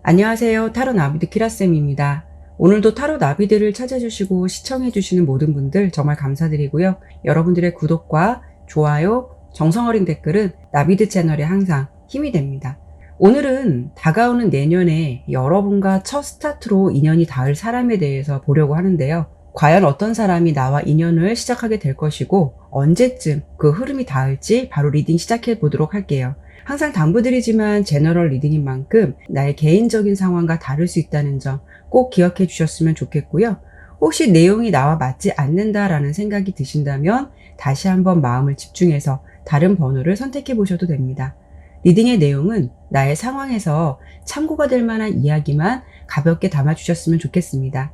안녕하세요. 타로 나비드 키라쌤입니다. 오늘도 타로 나비드를 찾아주시고 시청해주시는 모든 분들 정말 감사드리고요. 여러분들의 구독과 좋아요, 정성어린 댓글은 나비드 채널에 항상 힘이 됩니다. 오늘은 다가오는 내년에 여러분과 첫 스타트로 인연이 닿을 사람에 대해서 보려고 하는데요. 과연 어떤 사람이 나와 인연을 시작하게 될 것이고 언제쯤 그 흐름이 닿을지 바로 리딩 시작해 보도록 할게요. 항상 당부드리지만 제너럴 리딩인 만큼 나의 개인적인 상황과 다를 수 있다는 점 꼭 기억해 주셨으면 좋겠고요. 혹시 내용이 나와 맞지 않는다라는 생각이 드신다면 다시 한번 마음을 집중해서 다른 번호를 선택해 보셔도 됩니다. 리딩의 내용은 나의 상황에서 참고가 될 만한 이야기만 가볍게 담아 주셨으면 좋겠습니다.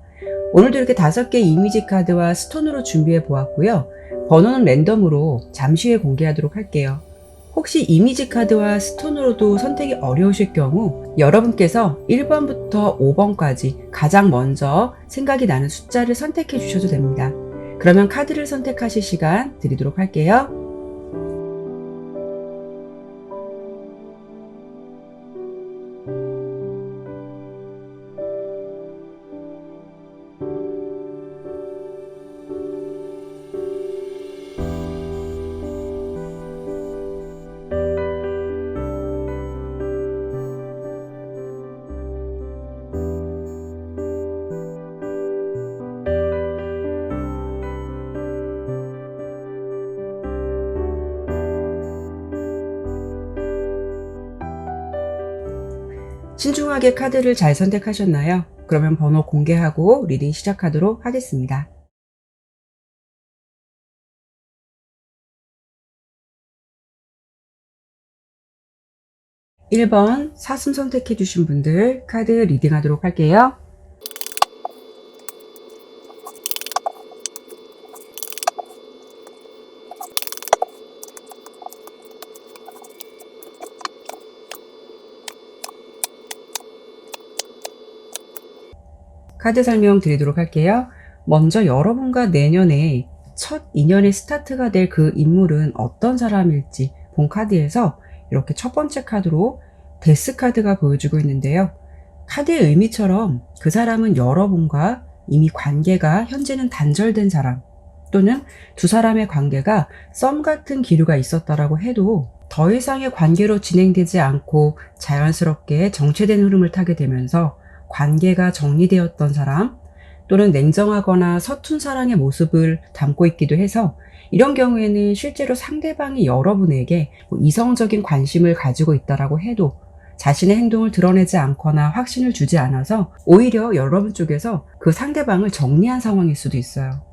오늘도 이렇게 5개 이미지 카드와 스톤으로 준비해 보았고요. 번호는 랜덤으로 잠시 후에 공개하도록 할게요. 혹시 이미지 카드와 스톤으로도 선택이 어려우실 경우 여러분께서 1번부터 5번까지 가장 먼저 생각이 나는 숫자를 선택해 주셔도 됩니다. 그러면 카드를 선택하실 시간 드리도록 할게요. 신중하게 카드를 잘 선택하셨나요? 그러면 번호 공개하고 리딩 시작하도록 하겠습니다. 1번 사슴 선택해 주신 분들 카드 리딩 하도록 할게요. 카드 설명 드리도록 할게요. 먼저 여러분과 내년에 첫 인연의 스타트가 될 그 인물은 어떤 사람일지 본 카드에서 이렇게 첫 번째 카드로 데스 카드가 보여주고 있는데요. 카드의 의미처럼 그 사람은 여러분과 이미 관계가 현재는 단절된 사람 또는 두 사람의 관계가 썸 같은 기류가 있었다라고 해도 더 이상의 관계로 진행되지 않고 자연스럽게 정체된 흐름을 타게 되면서 관계가 정리되었던 사람 또는 냉정하거나 서툰 사랑의 모습을 담고 있기도 해서 이런 경우에는 실제로 상대방이 여러분에게 이성적인 관심을 가지고 있다라고 해도 자신의 행동을 드러내지 않거나 확신을 주지 않아서 오히려 여러분 쪽에서 그 상대방을 정리한 상황일 수도 있어요.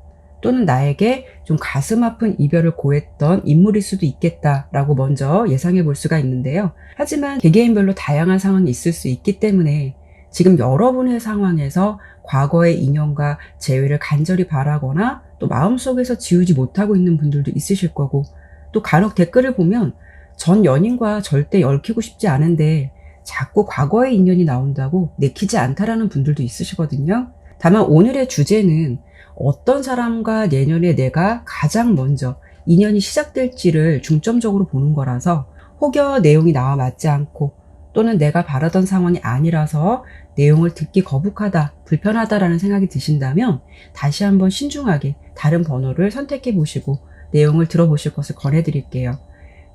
또는 나에게 좀 가슴 아픈 이별을 고했던 인물일 수도 있겠다라고 먼저 예상해 볼 수가 있는데요. 하지만 개개인별로 다양한 상황이 있을 수 있기 때문에 지금 여러분의 상황에서 과거의 인연과 재회를 간절히 바라거나 또 마음속에서 지우지 못하고 있는 분들도 있으실 거고 또 간혹 댓글을 보면 전 연인과 절대 얽히고 싶지 않은데 자꾸 과거의 인연이 나온다고 내키지 않다라는 분들도 있으시거든요. 다만 오늘의 주제는 어떤 사람과 내년에 내가 가장 먼저 인연이 시작될지를 중점적으로 보는 거라서 혹여 내용이 나와 맞지 않고 또는 내가 바라던 상황이 아니라서 내용을 듣기 거북하다, 불편하다라는 생각이 드신다면 다시 한번 신중하게 다른 번호를 선택해 보시고 내용을 들어보실 것을 권해드릴게요.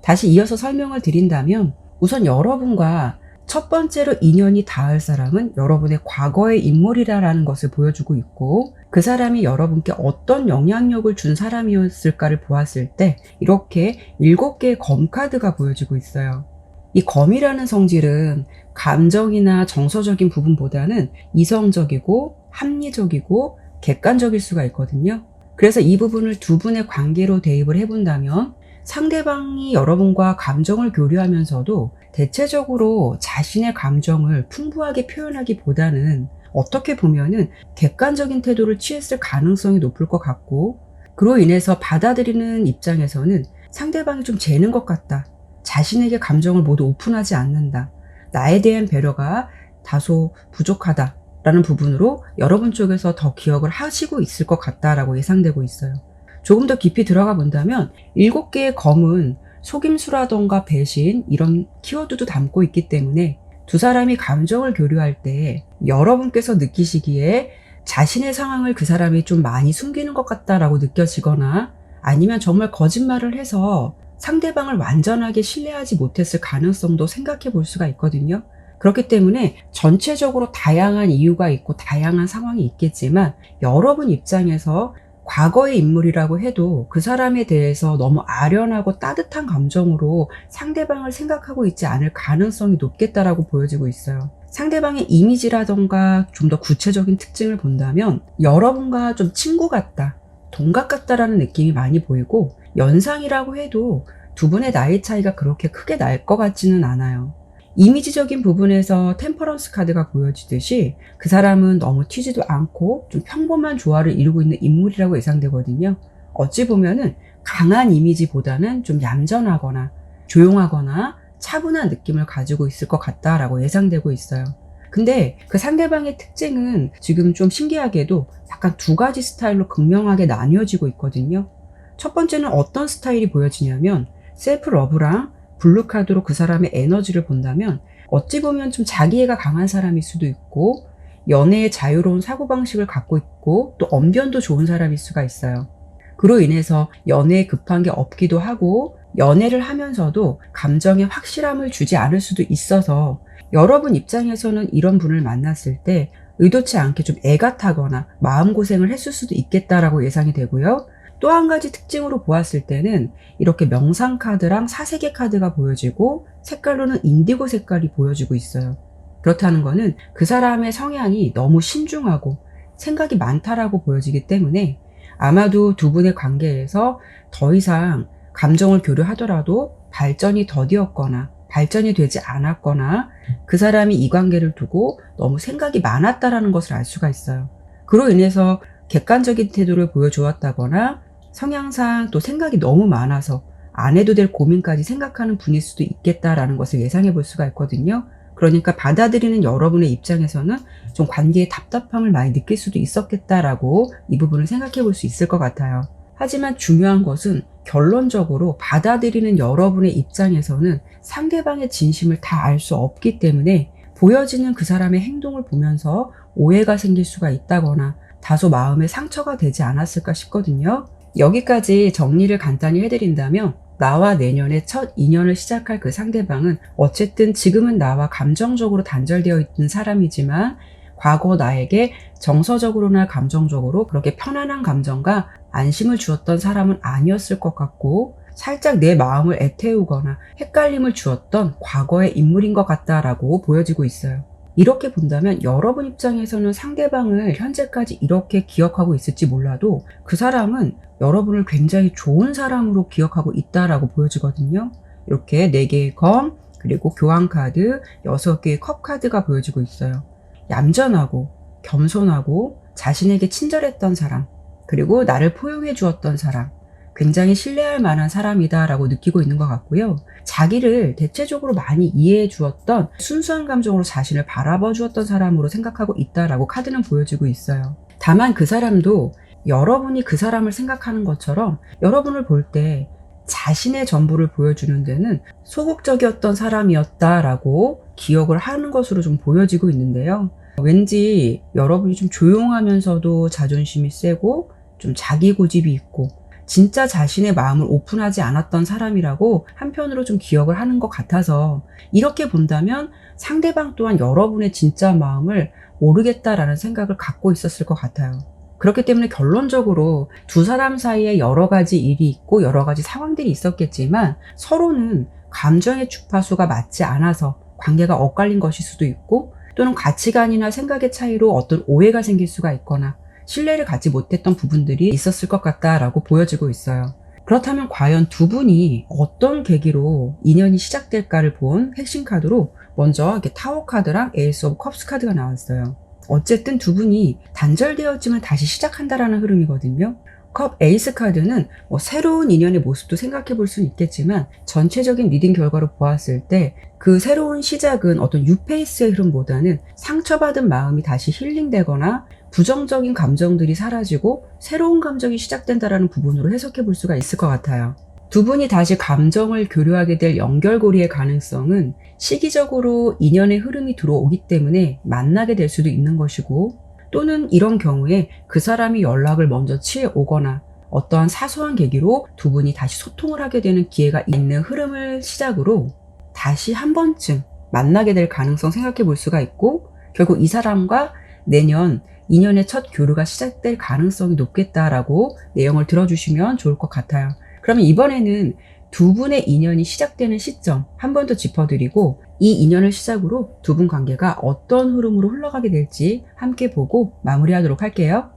다시 이어서 설명을 드린다면 우선 여러분과 첫 번째로 인연이 닿을 사람은 여러분의 과거의 인물이라는 것을 보여주고 있고 그 사람이 여러분께 어떤 영향력을 준 사람이었을까를 보았을 때 이렇게 7개의 검 카드가 보여지고 있어요. 이 검이라는 성질은 감정이나 정서적인 부분보다는 이성적이고 합리적이고 객관적일 수가 있거든요. 그래서 이 부분을 두 분의 관계로 대입을 해본다면 상대방이 여러분과 감정을 교류하면서도 대체적으로 자신의 감정을 풍부하게 표현하기보다는 어떻게 보면은 객관적인 태도를 취했을 가능성이 높을 것 같고 그로 인해서 받아들이는 입장에서는 상대방이 좀 재는 것 같다. 자신에게 감정을 모두 오픈하지 않는다. 나에 대한 배려가 다소 부족하다. 라는 부분으로 여러분 쪽에서 더 기억을 하시고 있을 것 같다라고 예상되고 있어요. 조금 더 깊이 들어가 본다면 7개의 검은 속임수라던가 배신 이런 키워드도 담고 있기 때문에 두 사람이 감정을 교류할 때 여러분께서 느끼시기에 자신의 상황을 그 사람이 좀 많이 숨기는 것 같다라고 느껴지거나 아니면 정말 거짓말을 해서 상대방을 완전하게 신뢰하지 못했을 가능성도 생각해 볼 수가 있거든요. 그렇기 때문에 전체적으로 다양한 이유가 있고 다양한 상황이 있겠지만 여러분 입장에서 과거의 인물이라고 해도 그 사람에 대해서 너무 아련하고 따뜻한 감정으로 상대방을 생각하고 있지 않을 가능성이 높겠다라고 보여지고 있어요. 상대방의 이미지라던가 좀 더 구체적인 특징을 본다면 여러분과 좀 친구 같다, 동갑 같다라는 느낌이 많이 보이고 연상이라고 해도 두 분의 나이 차이가 그렇게 크게 날 것 같지는 않아요. 이미지적인 부분에서 템퍼런스 카드가 보여지듯이 그 사람은 너무 튀지도 않고 좀 평범한 조화를 이루고 있는 인물이라고 예상되거든요. 어찌 보면은 강한 이미지보다는 좀 얌전하거나 조용하거나 차분한 느낌을 가지고 있을 것 같다라고 예상되고 있어요. 근데 그 상대방의 특징은 지금 좀 신기하게도 약간 두 가지 스타일로 극명하게 나뉘어지고 있거든요. 첫 번째는 어떤 스타일이 보여지냐면 셀프 러브랑 블루 카드로 그 사람의 에너지를 본다면 어찌 보면 좀 자기애가 강한 사람일 수도 있고 연애에 자유로운 사고방식을 갖고 있고 또 언변도 좋은 사람일 수가 있어요. 그로 인해서 연애에 급한 게 없기도 하고 연애를 하면서도 감정에 확실함을 주지 않을 수도 있어서 여러분 입장에서는 이런 분을 만났을 때 의도치 않게 좀 애가 타거나 마음고생을 했을 수도 있겠다라고 예상이 되고요. 또 한 가지 특징으로 보았을 때는 이렇게 명상 카드랑 사색의 카드가 보여지고 색깔로는 인디고 색깔이 보여지고 있어요. 그렇다는 거는 그 사람의 성향이 너무 신중하고 생각이 많다라고 보여지기 때문에 아마도 두 분의 관계에서 더 이상 감정을 교류하더라도 발전이 더디었거나 발전이 되지 않았거나 그 사람이 이 관계를 두고 너무 생각이 많았다라는 것을 알 수가 있어요. 그로 인해서 객관적인 태도를 보여주었다거나 성향상 또 생각이 너무 많아서 안 해도 될 고민까지 생각하는 분일 수도 있겠다라는 것을 예상해 볼 수가 있거든요. 그러니까 받아들이는 여러분의 입장에서는 좀 관계에 답답함을 많이 느낄 수도 있었겠다라고 이 부분을 생각해 볼 수 있을 것 같아요. 하지만 중요한 것은 결론적으로 받아들이는 여러분의 입장에서는 상대방의 진심을 다 알 수 없기 때문에 보여지는 그 사람의 행동을 보면서 오해가 생길 수가 있다거나 다소 마음에 상처가 되지 않았을까 싶거든요. 여기까지 정리를 간단히 해드린다면 나와 내년에 첫 인연을 시작할 그 상대방은 어쨌든 지금은 나와 감정적으로 단절되어 있는 사람이지만 과거 나에게 정서적으로나 감정적으로 그렇게 편안한 감정과 안심을 주었던 사람은 아니었을 것 같고 살짝 내 마음을 애태우거나 헷갈림을 주었던 과거의 인물인 것 같다라고 보여지고 있어요. 이렇게 본다면 여러분 입장에서는 상대방을 현재까지 이렇게 기억하고 있을지 몰라도 그 사람은 여러분을 굉장히 좋은 사람으로 기억하고 있다라고 보여지거든요. 이렇게 4개의 검, 그리고 교환 카드, 6개의 컵 카드가 보여지고 있어요. 얌전하고 겸손하고 자신에게 친절했던 사람, 그리고 나를 포용해 주었던 사람, 굉장히 신뢰할 만한 사람이다라고 느끼고 있는 것 같고요. 자기를 대체적으로 많이 이해해 주었던 순수한 감정으로 자신을 바라봐 주었던 사람으로 생각하고 있다라고 카드는 보여지고 있어요. 다만 그 사람도 여러분이 그 사람을 생각하는 것처럼 여러분을 볼 때 자신의 전부를 보여주는 데는 소극적이었던 사람이었다라고 기억을 하는 것으로 좀 보여지고 있는데요. 왠지 여러분이 좀 조용하면서도 자존심이 세고 좀 자기 고집이 있고 진짜 자신의 마음을 오픈하지 않았던 사람이라고 한편으로 좀 기억을 하는 것 같아서 이렇게 본다면 상대방 또한 여러분의 진짜 마음을 모르겠다라는 생각을 갖고 있었을 것 같아요. 그렇기 때문에 결론적으로 두 사람 사이에 여러 가지 일이 있고 여러 가지 상황들이 있었겠지만 서로는 감정의 주파수가 맞지 않아서 관계가 엇갈린 것일 수도 있고 또는 가치관이나 생각의 차이로 어떤 오해가 생길 수가 있거나 신뢰를 갖지 못했던 부분들이 있었을 것 같다라고 보여지고 있어요. 그렇다면 과연 두 분이 어떤 계기로 인연이 시작될까를 본 핵심 카드로 먼저 이렇게 타워 카드랑 에이스 오브 컵스 카드가 나왔어요. 어쨌든 두 분이 단절되었지만 다시 시작한다라는 흐름이거든요. 컵 에이스 카드는 새로운 인연의 모습도 생각해 볼 수는 있겠지만 전체적인 리딩 결과로 보았을 때 그 새로운 시작은 어떤 유페이스의 흐름보다는 상처받은 마음이 다시 힐링되거나 부정적인 감정들이 사라지고 새로운 감정이 시작된다라는 부분으로 해석해 볼 수가 있을 것 같아요. 두 분이 다시 감정을 교류하게 될 연결고리의 가능성은 시기적으로 인연의 흐름이 들어오기 때문에 만나게 될 수도 있는 것이고, 또는 이런 경우에 그 사람이 연락을 먼저 취해 오거나 어떠한 사소한 계기로 두 분이 다시 소통을 하게 되는 기회가 있는 흐름을 시작으로 다시 한 번쯤 만나게 될 가능성 생각해 볼 수가 있고, 결국 이 사람과 내년 인연의 첫 교류가 시작될 가능성이 높겠다라고 내용을 들어주시면 좋을 것 같아요. 그러면 이번에는 두 분의 인연이 시작되는 시점 한 번 더 짚어드리고, 이 인연을 시작으로 두 분 관계가 어떤 흐름으로 흘러가게 될지 함께 보고 마무리하도록 할게요.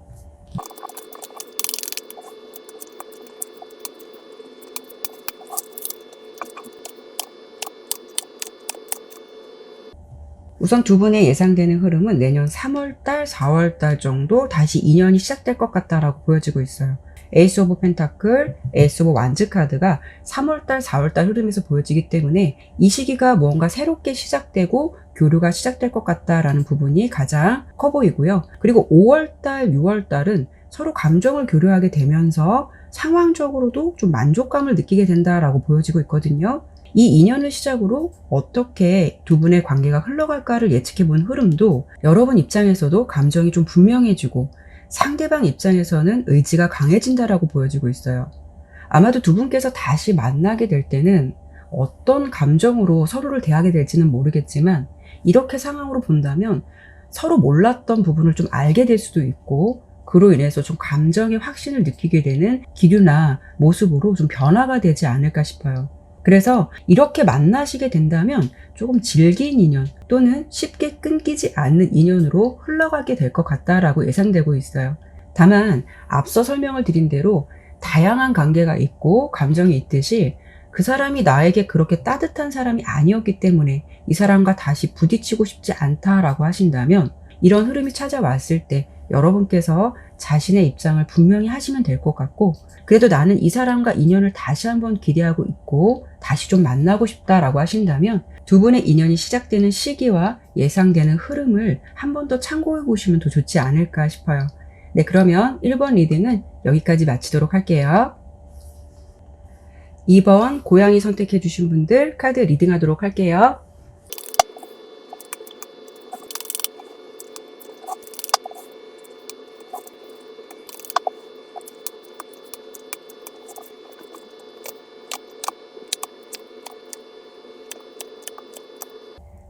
우선 두 분의 예상되는 흐름은 내년 3월달, 4월달 정도 다시 인연이 시작될 것 같다라고 보여지고 있어요. 에이스 오브 펜타클, 에이스 오브 완즈 카드가 3월달, 4월달 흐름에서 보여지기 때문에 이 시기가 뭔가 새롭게 시작되고 교류가 시작될 것 같다라는 부분이 가장 커 보이고요. 그리고 5월달, 6월달은 서로 감정을 교류하게 되면서 상황적으로도 좀 만족감을 느끼게 된다라고 보여지고 있거든요. 이 인연을 시작으로 어떻게 두 분의 관계가 흘러갈까를 예측해 본 흐름도 여러분 입장에서도 감정이 좀 분명해지고 상대방 입장에서는 의지가 강해진다라고 보여지고 있어요. 아마도 두 분께서 다시 만나게 될 때는 어떤 감정으로 서로를 대하게 될지는 모르겠지만, 이렇게 상황으로 본다면 서로 몰랐던 부분을 좀 알게 될 수도 있고, 그로 인해서 좀 감정의 확신을 느끼게 되는 기류나 모습으로 좀 변화가 되지 않을까 싶어요. 그래서 이렇게 만나시게 된다면 조금 질긴 인연 또는 쉽게 끊기지 않는 인연으로 흘러가게 될 것 같다라고 예상되고 있어요. 다만 앞서 설명을 드린 대로 다양한 관계가 있고 감정이 있듯이 그 사람이 나에게 그렇게 따뜻한 사람이 아니었기 때문에 이 사람과 다시 부딪히고 싶지 않다라고 하신다면, 이런 흐름이 찾아왔을 때 여러분께서 자신의 입장을 분명히 하시면 될 것 같고, 그래도 나는 이 사람과 인연을 다시 한번 기대하고 있고 다시 좀 만나고 싶다라고 하신다면 두 분의 인연이 시작되는 시기와 예상되는 흐름을 한 번 더 참고해 보시면 더 좋지 않을까 싶어요. 네, 그러면 1번 리딩은 여기까지 마치도록 할게요. 2번 고양이 선택해 주신 분들 카드 리딩하도록 할게요.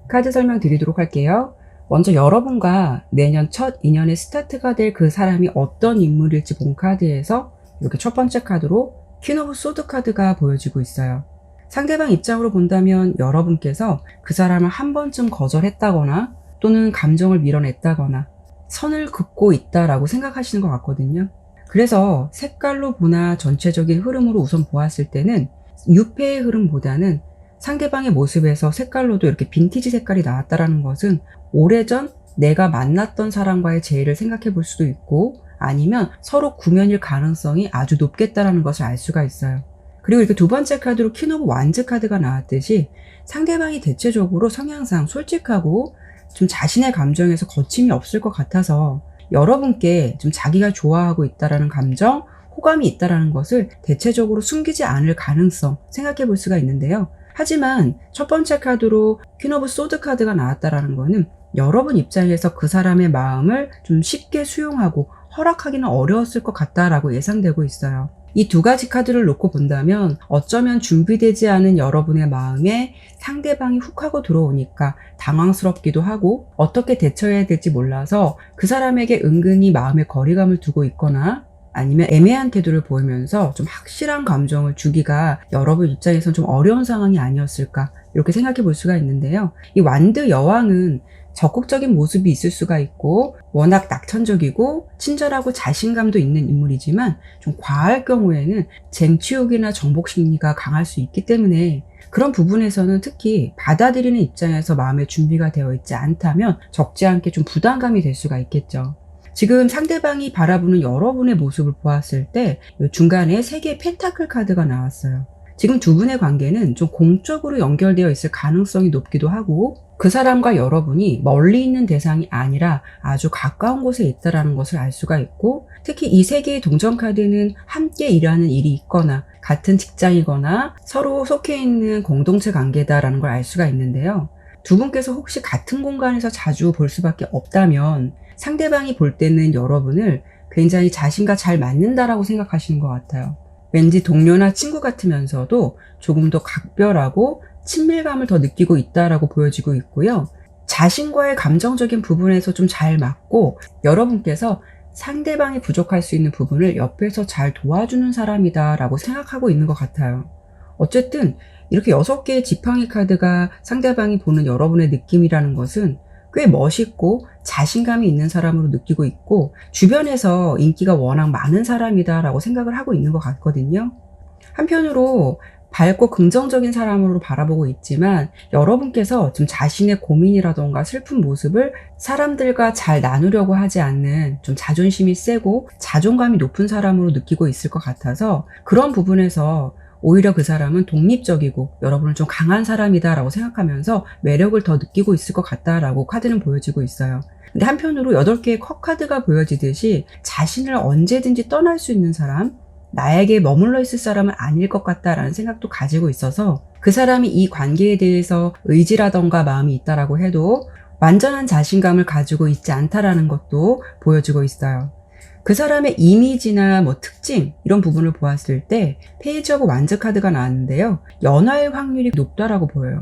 카드 설명 드리도록 할게요. 먼저 여러분과 내년 첫 인연의 스타트가 될 그 사람이 어떤 인물일지 본 카드에서 이렇게 첫 번째 카드로 퀸 오브 소드 카드가 보여지고 있어요. 상대방 입장으로 본다면 여러분께서 그 사람을 한 번쯤 거절했다거나 또는 감정을 밀어냈다거나 선을 긋고 있다라고 생각하시는 것 같거든요. 그래서 색깔로 보나 전체적인 흐름으로 우선 보았을 때는 유패의 흐름보다는 상대방의 모습에서 색깔로도 이렇게 빈티지 색깔이 나왔다라는 것은 오래전 내가 만났던 사람과의 재회를 생각해 볼 수도 있고, 아니면 서로 구면일 가능성이 아주 높겠다라는 것을 알 수가 있어요. 그리고 이렇게 두 번째 카드로 퀸 오브 완즈 카드가 나왔듯이 상대방이 대체적으로 성향상 솔직하고 좀 자신의 감정에서 거침이 없을 것 같아서 여러분께 좀 자기가 좋아하고 있다라는 감정, 호감이 있다라는 것을 대체적으로 숨기지 않을 가능성 생각해 볼 수가 있는데요. 하지만 첫 번째 카드로 퀸 오브 소드 카드가 나왔다라는 거는 여러분 입장에서 그 사람의 마음을 좀 쉽게 수용하고 허락하기는 어려웠을 것 같다라고 예상되고 있어요. 이 두 가지 카드를 놓고 본다면 어쩌면 준비되지 않은 여러분의 마음에 상대방이 훅 하고 들어오니까 당황스럽기도 하고 어떻게 대처해야 될지 몰라서 그 사람에게 은근히 마음의 거리감을 두고 있거나, 아니면 애매한 태도를 보이면서 좀 확실한 감정을 주기가 여러분 입장에선 좀 어려운 상황이 아니었을까, 이렇게 생각해 볼 수가 있는데요. 이 완드 여왕은 적극적인 모습이 있을 수가 있고 워낙 낙천적이고 친절하고 자신감도 있는 인물이지만 좀 과할 경우에는 쟁취욕이나 정복 심리가 강할 수 있기 때문에 그런 부분에서는 특히 받아들이는 입장에서 마음의 준비가 되어 있지 않다면 적지 않게 좀 부담감이 될 수가 있겠죠. 지금 상대방이 바라보는 여러분의 모습을 보았을 때 중간에 3개의 펜타클 카드가 나왔어요. 지금 두 분의 관계는 좀 공적으로 연결되어 있을 가능성이 높기도 하고, 그 사람과 여러분이 멀리 있는 대상이 아니라 아주 가까운 곳에 있다는 것을 알 수가 있고, 특히 이 3개의 동전 카드는 함께 일하는 일이 있거나 같은 직장이거나 서로 속해 있는 공동체 관계다라는 걸 알 수가 있는데요. 두 분께서 혹시 같은 공간에서 자주 볼 수밖에 없다면 상대방이 볼 때는 여러분을 굉장히 자신과 잘 맞는다라고 생각하시는 것 같아요. 왠지 동료나 친구 같으면서도 조금 더 각별하고 친밀감을 더 느끼고 있다라고 보여지고 있고요. 자신과의 감정적인 부분에서 좀 잘 맞고 여러분께서 상대방이 부족할 수 있는 부분을 옆에서 잘 도와주는 사람이다라고 생각하고 있는 것 같아요. 어쨌든 이렇게 6개의 지팡이 카드가 상대방이 보는 여러분의 느낌이라는 것은 꽤 멋있고 자신감이 있는 사람으로 느끼고 있고 주변에서 인기가 워낙 많은 사람이다라고 생각을 하고 있는 것 같거든요. 한편으로 밝고 긍정적인 사람으로 바라보고 있지만 여러분께서 좀 자신의 고민이라던가 슬픈 모습을 사람들과 잘 나누려고 하지 않는 좀 자존심이 세고 자존감이 높은 사람으로 느끼고 있을 것 같아서 그런 부분에서 오히려 그 사람은 독립적이고 여러분을 좀 강한 사람이다라고 생각하면서 매력을 더 느끼고 있을 것 같다라고 카드는 보여지고 있어요. 근데 한편으로 8개의 컵 카드가 보여지듯이 자신을 언제든지 떠날 수 있는 사람, 나에게 머물러 있을 사람은 아닐 것 같다라는 생각도 가지고 있어서 그 사람이 이 관계에 대해서 의지라던가 마음이 있다라고 해도 완전한 자신감을 가지고 있지 않다라는 것도 보여지고 있어요. 그 사람의 이미지나 특징 이런 부분을 보았을 때 페이지 오브 완즈 카드가 나왔는데요. 연하일 확률이 높다라고 보여요.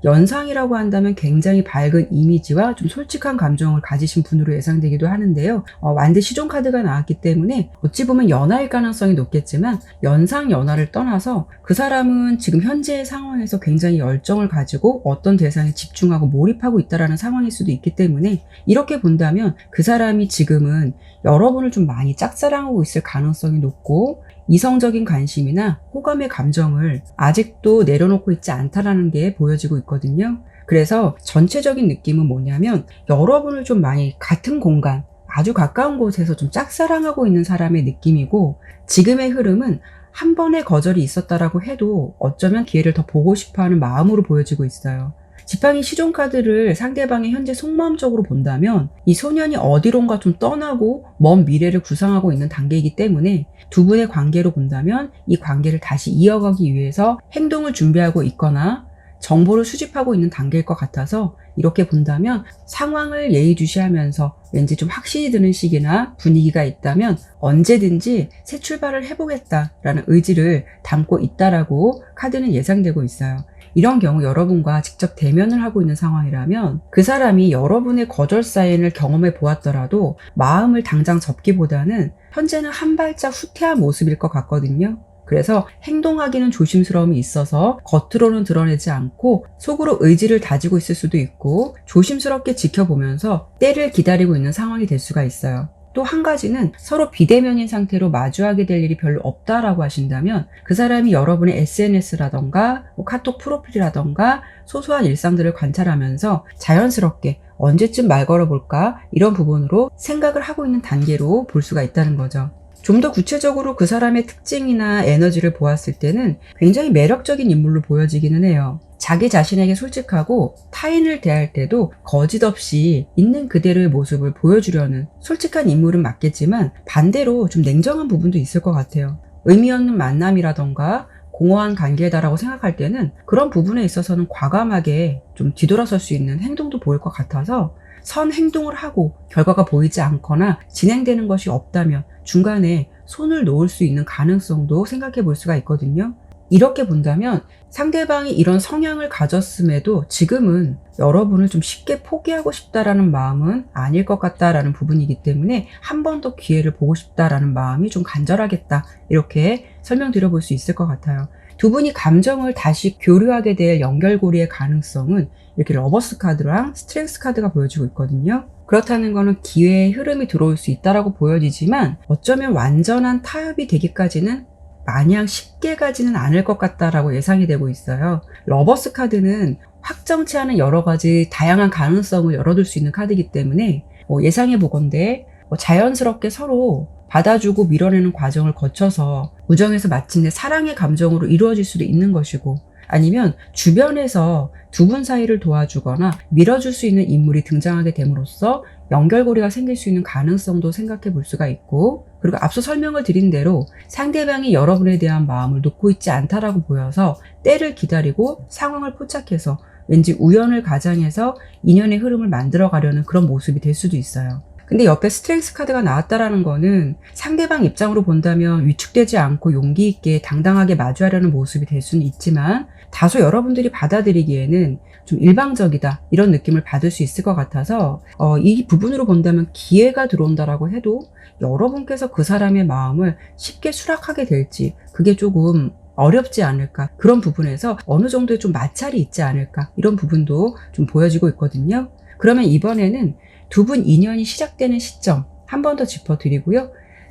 연상이라고 한다면 굉장히 밝은 이미지와 좀 솔직한 감정을 가지신 분으로 예상되기도 하는데요. 완드 시존 카드가 나왔기 때문에 어찌 보면 연하일 가능성이 높겠지만 연상 연하를 떠나서 그 사람은 지금 현재의 상황에서 굉장히 열정을 가지고 어떤 대상에 집중하고 몰입하고 있다는 상황일 수도 있기 때문에 이렇게 본다면 그 사람이 지금은 여러분을 좀 많이 짝사랑하고 있을 가능성이 높고 이성적인 관심이나 호감의 감정을 아직도 내려놓고 있지 않다라는 게 보여지고 있거든요. 그래서 전체적인 느낌은 뭐냐면 여러분을 좀 많이 같은 공간, 아주 가까운 곳에서 좀 짝사랑하고 있는 사람의 느낌이고 지금의 흐름은 한 번의 거절이 있었다라고 해도 어쩌면 기회를 더 보고 싶어하는 마음으로 보여지고 있어요. 지팡이 시존 카드를 상대방의 현재 속마음적으로 본다면 이 소년이 어디론가 좀 떠나고 먼 미래를 구상하고 있는 단계이기 때문에 두 분의 관계로 본다면 이 관계를 다시 이어가기 위해서 행동을 준비하고 있거나 정보를 수집하고 있는 단계일 것 같아서 이렇게 본다면 상황을 예의주시하면서 왠지 좀 확신이 드는 시기나 분위기가 있다면 언제든지 새 출발을 해보겠다라는 의지를 담고 있다라고 카드는 예상되고 있어요. 이런 경우 여러분과 직접 대면을 하고 있는 상황이라면 그 사람이 여러분의 거절 사인을 경험해 보았더라도 마음을 당장 접기보다는 현재는 한 발짝 후퇴한 모습일 것 같거든요. 그래서 행동하기는 조심스러움이 있어서 겉으로는 드러내지 않고 속으로 의지를 다지고 있을 수도 있고 조심스럽게 지켜보면서 때를 기다리고 있는 상황이 될 수가 있어요. 또 한 가지는 서로 비대면인 상태로 마주하게 될 일이 별로 없다라고 하신다면 그 사람이 여러분의 SNS라던가 카톡 프로필이라던가 소소한 일상들을 관찰하면서 자연스럽게 언제쯤 말 걸어볼까 이런 부분으로 생각을 하고 있는 단계로 볼 수가 있다는 거죠. 좀 더 구체적으로 그 사람의 특징이나 에너지를 보았을 때는 굉장히 매력적인 인물로 보여지기는 해요. 자기 자신에게 솔직하고 타인을 대할 때도 거짓 없이 있는 그대로의 모습을 보여주려는 솔직한 인물은 맞겠지만 반대로 좀 냉정한 부분도 있을 것 같아요. 의미 없는 만남이라던가 공허한 관계다라고 생각할 때는 그런 부분에 있어서는 과감하게 좀 뒤돌아설 수 있는 행동도 보일 것 같아서 선 행동을 하고 결과가 보이지 않거나 진행되는 것이 없다면 중간에 손을 놓을 수 있는 가능성도 생각해 볼 수가 있거든요. 이렇게 본다면 상대방이 이런 성향을 가졌음에도 지금은 여러분을 좀 쉽게 포기하고 싶다라는 마음은 아닐 것 같다라는 부분이기 때문에 한 번 더 기회를 보고 싶다라는 마음이 좀 간절하겠다 이렇게 설명드려 볼 수 있을 것 같아요. 두 분이 감정을 다시 교류하게 될 연결고리의 가능성은 이렇게 러버스 카드랑 스트렝스 카드가 보여지고 있거든요. 그렇다는 것은 기회의 흐름이 들어올 수 있다라고 보여지지만 어쩌면 완전한 타협이 되기까지는 마냥 쉽게 가지는 않을 것 같다라고 예상이 되고 있어요. 러버스 카드는 확정치 않은 여러 가지 다양한 가능성을 열어둘 수 있는 카드이기 때문에 예상해 보건대 자연스럽게 서로 받아주고 밀어내는 과정을 거쳐서 우정에서 마침내 사랑의 감정으로 이루어질 수도 있는 것이고 아니면 주변에서 두 분 사이를 도와주거나 밀어줄 수 있는 인물이 등장하게 됨으로써 연결고리가 생길 수 있는 가능성도 생각해 볼 수가 있고, 그리고 앞서 설명을 드린 대로 상대방이 여러분에 대한 마음을 놓고 있지 않다라고 보여서 때를 기다리고 상황을 포착해서 왠지 우연을 가장해서 인연의 흐름을 만들어 가려는 그런 모습이 될 수도 있어요. 근데 옆에 스트렝스 카드가 나왔다라는 거는 상대방 입장으로 본다면 위축되지 않고 용기 있게 당당하게 마주하려는 모습이 될 수는 있지만, 다소 여러분들이 받아들이기에는 좀 일방적이다 이런 느낌을 받을 수 있을 것 같아서 이 부분으로 본다면 기회가 들어온다라고 해도 여러분께서 그 사람의 마음을 쉽게 수락하게 될지 그게 조금 어렵지 않을까, 그런 부분에서 어느 정도의 좀 마찰이 있지 않을까, 이런 부분도 좀 보여지고 있거든요. 그러면 이번에는 두 분 인연이 시작되는 시점 한 번 더 짚어드리고요.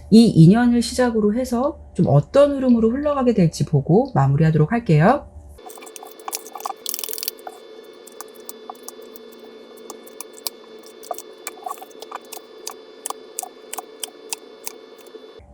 이 인연을 시작으로 해서 좀 어떤 흐름으로 흘러가게 될지 보고 마무리하도록 할게요.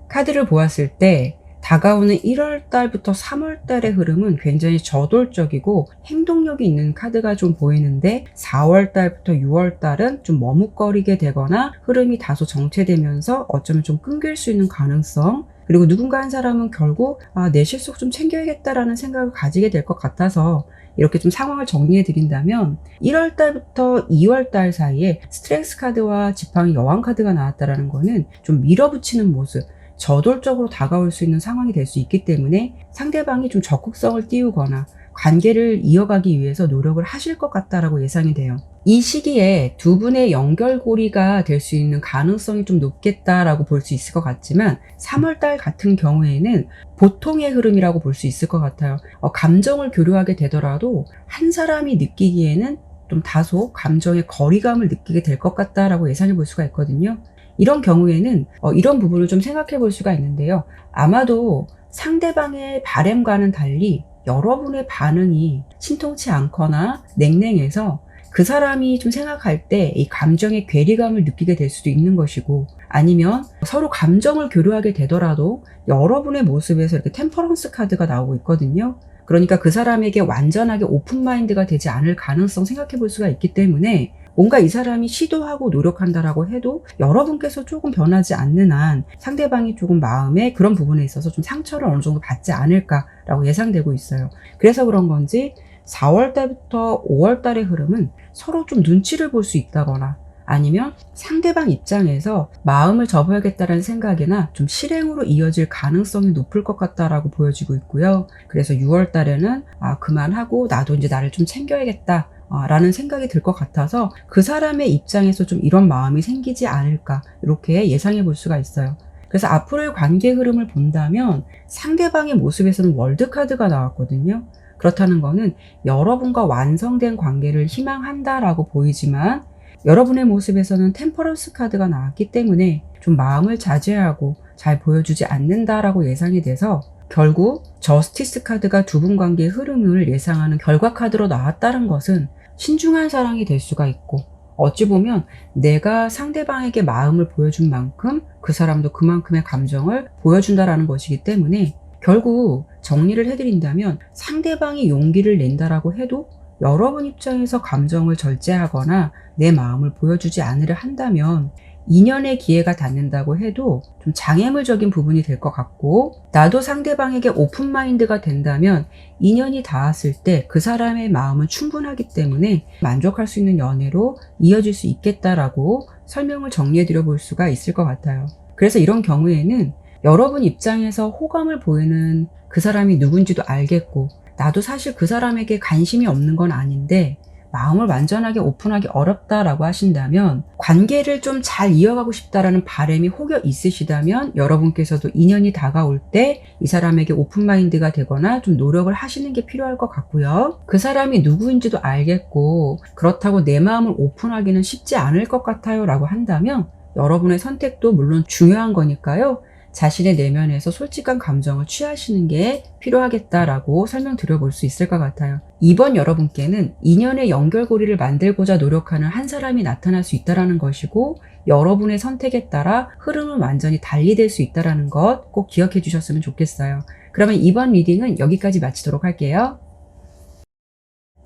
카드를 보았을 때 다가오는 1월 달부터 3월 달의 흐름은 굉장히 저돌적이고 행동력이 있는 카드가 좀 보이는데, 4월 달부터 6월 달은 좀 머뭇거리게 되거나 흐름이 다소 정체되면서 어쩌면 좀 끊길 수 있는 가능성, 그리고 누군가 한 사람은 결국 내 실속 좀 챙겨야겠다라는 생각을 가지게 될 것 같아서 이렇게 좀 상황을 정리해 드린다면, 1월 달부터 2월 달 사이에 스트렝스 카드와 지팡이 여왕 카드가 나왔다라는 거는 좀 밀어붙이는 모습, 저돌적으로 다가올 수 있는 상황이 될 수 있기 때문에 상대방이 좀 적극성을 띄우거나 관계를 이어가기 위해서 노력을 하실 것 같다라고 예상이 돼요. 이 시기에 두 분의 연결고리가 될 수 있는 가능성이 좀 높겠다라고 볼 수 있을 것 같지만, 3월달 같은 경우에는 보통의 흐름이라고 볼 수 있을 것 같아요. 감정을 교류하게 되더라도 한 사람이 느끼기에는 좀 다소 감정의 거리감을 느끼게 될 것 같다라고 예상해 볼 수가 있거든요. 이런 경우에는 이런 부분을 좀 생각해 볼 수가 있는데요. 아마도 상대방의 바램과는 달리 여러분의 반응이 신통치 않거나 냉랭해서 그 사람이 좀 생각할 때 이 감정의 괴리감을 느끼게 될 수도 있는 것이고, 아니면 서로 감정을 교류하게 되더라도 여러분의 모습에서 이렇게 템퍼런스 카드가 나오고 있거든요. 그러니까 그 사람에게 완전하게 오픈마인드가 되지 않을 가능성 생각해 볼 수가 있기 때문에, 뭔가 이 사람이 시도하고 노력한다라고 해도 여러분께서 조금 변하지 않는 한 상대방이 조금 마음에 그런 부분에 있어서 좀 상처를 어느 정도 받지 않을까라고 예상되고 있어요. 그래서 그런 건지 4월 달부터 5월 달의 흐름은 서로 좀 눈치를 볼 수 있다거나, 아니면 상대방 입장에서 마음을 접어야겠다는 생각이나 좀 실행으로 이어질 가능성이 높을 것 같다라고 보여지고 있고요. 그래서 6월 달에는 그만하고 나도 이제 나를 좀 챙겨야겠다 라는 생각이 들 것 같아서 그 사람의 입장에서 좀 이런 마음이 생기지 않을까, 이렇게 예상해 볼 수가 있어요. 그래서 앞으로의 관계 흐름을 본다면 상대방의 모습에서는 월드카드가 나왔거든요. 그렇다는 거는 여러분과 완성된 관계를 희망한다라고 보이지만, 여러분의 모습에서는 템퍼런스 카드가 나왔기 때문에 좀 마음을 자제하고 잘 보여주지 않는다라고 예상이 돼서, 결국 저스티스 카드가 두 분 관계의 흐름을 예상하는 결과 카드로 나왔다는 것은 신중한 사랑이 될 수가 있고, 어찌 보면 내가 상대방에게 마음을 보여준 만큼 그 사람도 그만큼의 감정을 보여준다라는 것이기 때문에, 결국 정리를 해드린다면 상대방이 용기를 낸다라고 해도 여러분 입장에서 감정을 절제하거나 내 마음을 보여주지 않으려 한다면 인연의 기회가 닿는다고 해도 좀 장애물적인 부분이 될 것 같고, 나도 상대방에게 오픈마인드가 된다면 인연이 닿았을 때 그 사람의 마음은 충분하기 때문에 만족할 수 있는 연애로 이어질 수 있겠다라고 설명을 정리해 드려 볼 수가 있을 것 같아요. 그래서 이런 경우에는 여러분 입장에서 호감을 보이는 그 사람이 누군지도 알겠고, 나도 사실 그 사람에게 관심이 없는 건 아닌데 마음을 완전하게 오픈하기 어렵다라고 하신다면, 관계를 좀 잘 이어가고 싶다라는 바람이 혹여 있으시다면 여러분께서도 인연이 다가올 때 이 사람에게 오픈마인드가 되거나 좀 노력을 하시는 게 필요할 것 같고요. 그 사람이 누구인지도 알겠고 그렇다고 내 마음을 오픈하기는 쉽지 않을 것 같아요 라고 한다면, 여러분의 선택도 물론 중요한 거니까요. 자신의 내면에서 솔직한 감정을 취하시는 게 필요하겠다라고 설명드려 볼 수 있을 것 같아요. 이번 여러분께는 인연의 연결고리를 만들고자 노력하는 한 사람이 나타날 수 있다는 것이고, 여러분의 선택에 따라 흐름은 완전히 달리될 수 있다는 것 꼭 기억해 주셨으면 좋겠어요. 그러면 이번 리딩은 여기까지 마치도록 할게요.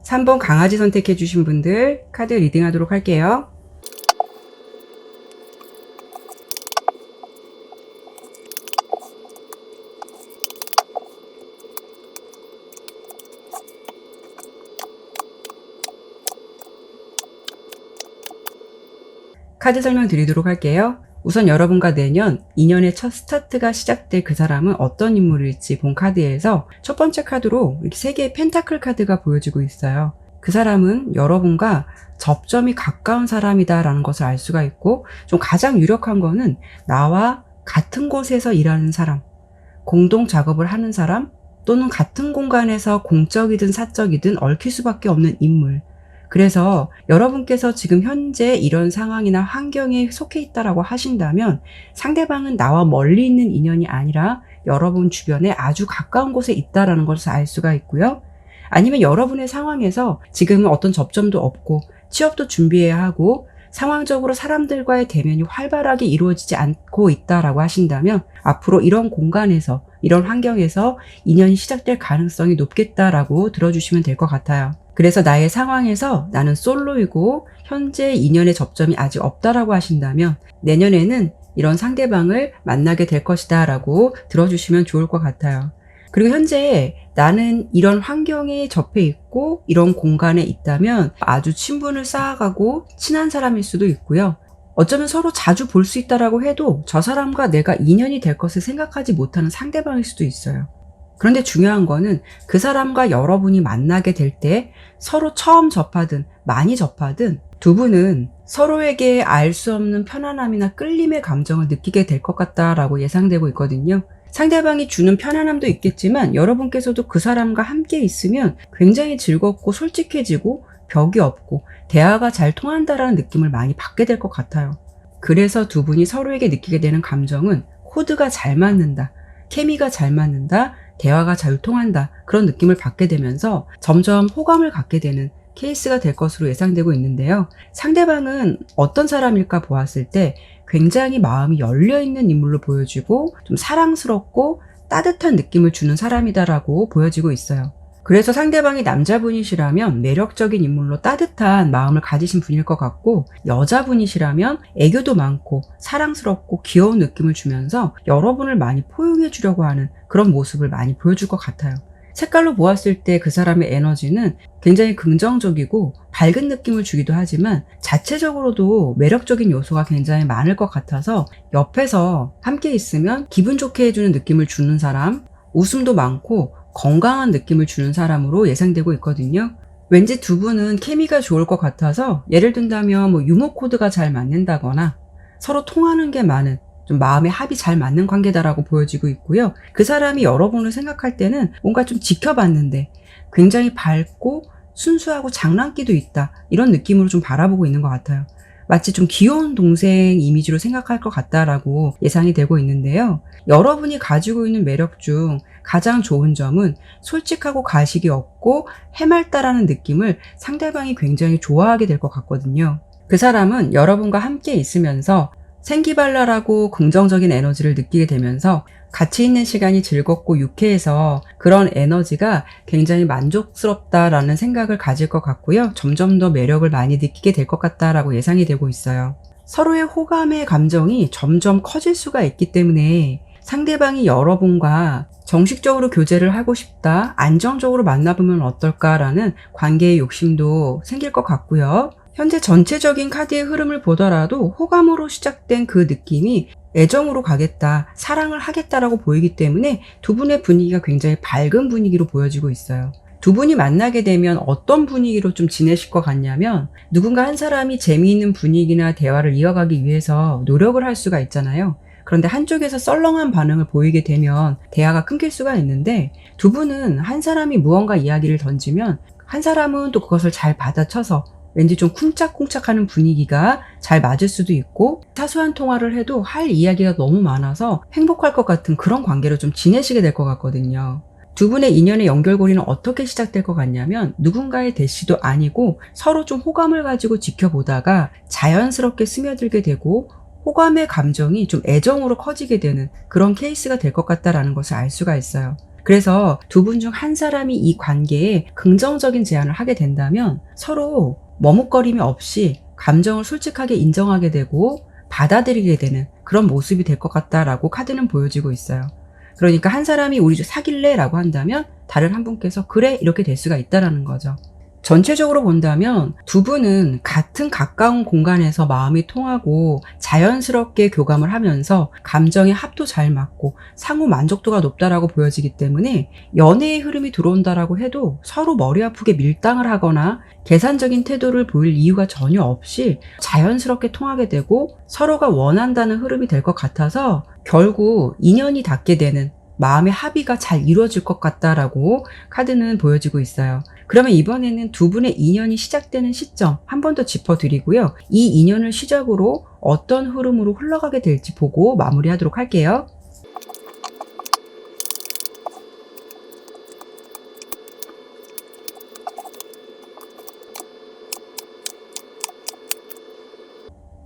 3번 강아지 선택해 주신 분들 카드 리딩 하도록 할게요. 카드 설명 드리도록 할게요. 우선 여러분과 내년 2년의 첫 스타트가 시작될 그 사람은 어떤 인물일지 본 카드에서 첫 번째 카드로 이렇게 3개의 펜타클 카드가 보여지고 있어요. 그 사람은 여러분과 접점이 가까운 사람이다라는 것을 알 수가 있고, 좀 가장 유력한 거는 나와 같은 곳에서 일하는 사람, 공동 작업을 하는 사람, 또는 같은 공간에서 공적이든 사적이든 얽힐 수밖에 없는 인물. 그래서 여러분께서 지금 현재 이런 상황이나 환경에 속해 있다라고 하신다면 상대방은 나와 멀리 있는 인연이 아니라 여러분 주변에 아주 가까운 곳에 있다라는 것을 알 수가 있고요. 아니면 여러분의 상황에서 지금은 어떤 접점도 없고 취업도 준비해야 하고 상황적으로 사람들과의 대면이 활발하게 이루어지지 않고 있다라고 하신다면 앞으로 이런 공간에서, 이런 환경에서 인연이 시작될 가능성이 높겠다라고 들어주시면 될 것 같아요. 그래서 나의 상황에서 나는 솔로이고 현재 인연의 접점이 아직 없다라고 하신다면 내년에는 이런 상대방을 만나게 될 것이다 라고 들어주시면 좋을 것 같아요. 그리고 현재 나는 이런 환경에 접해 있고 이런 공간에 있다면 아주 친분을 쌓아가고 친한 사람일 수도 있고요. 어쩌면 서로 자주 볼 수 있다라고 해도 저 사람과 내가 인연이 될 것을 생각하지 못하는 상대방일 수도 있어요. 그런데 중요한 거는 그 사람과 여러분이 만나게 될 때 서로 처음 접하든 많이 접하든 두 분은 서로에게 알 수 없는 편안함이나 끌림의 감정을 느끼게 될 것 같다라고 예상되고 있거든요. 상대방이 주는 편안함도 있겠지만 여러분께서도 그 사람과 함께 있으면 굉장히 즐겁고 솔직해지고 벽이 없고 대화가 잘 통한다라는 느낌을 많이 받게 될 것 같아요. 그래서 두 분이 서로에게 느끼게 되는 감정은 코드가 잘 맞는다, 케미가 잘 맞는다, 대화가 잘 통한다, 그런 느낌을 받게 되면서 점점 호감을 갖게 되는 케이스가 될 것으로 예상되고 있는데요. 상대방은 어떤 사람일까 보았을 때 굉장히 마음이 열려있는 인물로 보여지고 좀 사랑스럽고 따뜻한 느낌을 주는 사람이다라고 보여지고 있어요. 그래서 상대방이 남자분이시라면 매력적인 인물로 따뜻한 마음을 가지신 분일 것 같고, 여자분이시라면 애교도 많고 사랑스럽고 귀여운 느낌을 주면서 여러분을 많이 포용해 주려고 하는 그런 모습을 많이 보여줄 것 같아요. 색깔로 보았을 때 그 사람의 에너지는 굉장히 긍정적이고 밝은 느낌을 주기도 하지만 자체적으로도 매력적인 요소가 굉장히 많을 것 같아서 옆에서 함께 있으면 기분 좋게 해주는 느낌을 주는 사람, 웃음도 많고 건강한 느낌을 주는 사람으로 예상되고 있거든요. 왠지 두 분은 케미가 좋을 것 같아서 예를 든다면 유머 코드가 잘 맞는다거나 서로 통하는 게 많은, 좀 마음의 합이 잘 맞는 관계다라고 보여지고 있고요. 그 사람이 여러분을 생각할 때는 뭔가 좀 지켜봤는데 굉장히 밝고 순수하고 장난기도 있다, 이런 느낌으로 좀 바라보고 있는 것 같아요. 마치 좀 귀여운 동생 이미지로 생각할 것 같다라고 예상이 되고 있는데요. 여러분이 가지고 있는 매력 중 가장 좋은 점은 솔직하고 가식이 없고 해맑다라는 느낌을 상대방이 굉장히 좋아하게 될 것 같거든요. 그 사람은 여러분과 함께 있으면서 생기발랄하고 긍정적인 에너지를 느끼게 되면서 같이 있는 시간이 즐겁고 유쾌해서 그런 에너지가 굉장히 만족스럽다라는 생각을 가질 것 같고요. 점점 더 매력을 많이 느끼게 될 것 같다라고 예상이 되고 있어요. 서로의 호감의 감정이 점점 커질 수가 있기 때문에 상대방이 여러분과 정식적으로 교제를 하고 싶다, 안정적으로 만나보면 어떨까라는 관계의 욕심도 생길 것 같고요. 현재 전체적인 카드의 흐름을 보더라도 호감으로 시작된 그 느낌이 애정으로 가겠다, 사랑을 하겠다라고 보이기 때문에 두 분의 분위기가 굉장히 밝은 분위기로 보여지고 있어요. 두 분이 만나게 되면 어떤 분위기로 좀 지내실 것 같냐면, 누군가 한 사람이 재미있는 분위기나 대화를 이어가기 위해서 노력을 할 수가 있잖아요. 그런데 한쪽에서 썰렁한 반응을 보이게 되면 대화가 끊길 수가 있는데, 두 분은 한 사람이 무언가 이야기를 던지면 한 사람은 또 그것을 잘 받아쳐서 왠지 좀 쿵짝쿵짝하는 분위기가 잘 맞을 수도 있고, 사소한 통화를 해도 할 이야기가 너무 많아서 행복할 것 같은 그런 관계로 좀 지내시게 될 것 같거든요. 두 분의 인연의 연결고리는 어떻게 시작될 것 같냐면, 누군가의 대시도 아니고 서로 좀 호감을 가지고 지켜보다가 자연스럽게 스며들게 되고 호감의 감정이 좀 애정으로 커지게 되는 그런 케이스가 될 것 같다라는 것을 알 수가 있어요. 그래서 두 분 중 한 사람이 이 관계에 긍정적인 제안을 하게 된다면 서로 머뭇거림이 없이 감정을 솔직하게 인정하게 되고 받아들이게 되는 그런 모습이 될 것 같다라고 카드는 보여지고 있어요. 그러니까 한 사람이 우리 사귈래? 라고 한다면 다른 한 분께서 그래? 이렇게 될 수가 있다라는 거죠. 전체적으로 본다면 두 분은 같은 가까운 공간에서 마음이 통하고 자연스럽게 교감을 하면서 감정의 합도 잘 맞고 상호 만족도가 높다라고 보여지기 때문에 연애의 흐름이 들어온다라고 해도 서로 머리 아프게 밀당을 하거나 계산적인 태도를 보일 이유가 전혀 없이 자연스럽게 통하게 되고 서로가 원한다는 흐름이 될 것 같아서 결국 인연이 닿게 되는 마음의 합의가 잘 이루어질 것 같다라고 카드는 보여지고 있어요. 그러면 이번에는 두 분의 인연이 시작되는 시점 한 번 더 짚어드리고요. 이 인연을 시작으로 어떤 흐름으로 흘러가게 될지 보고 마무리하도록 할게요.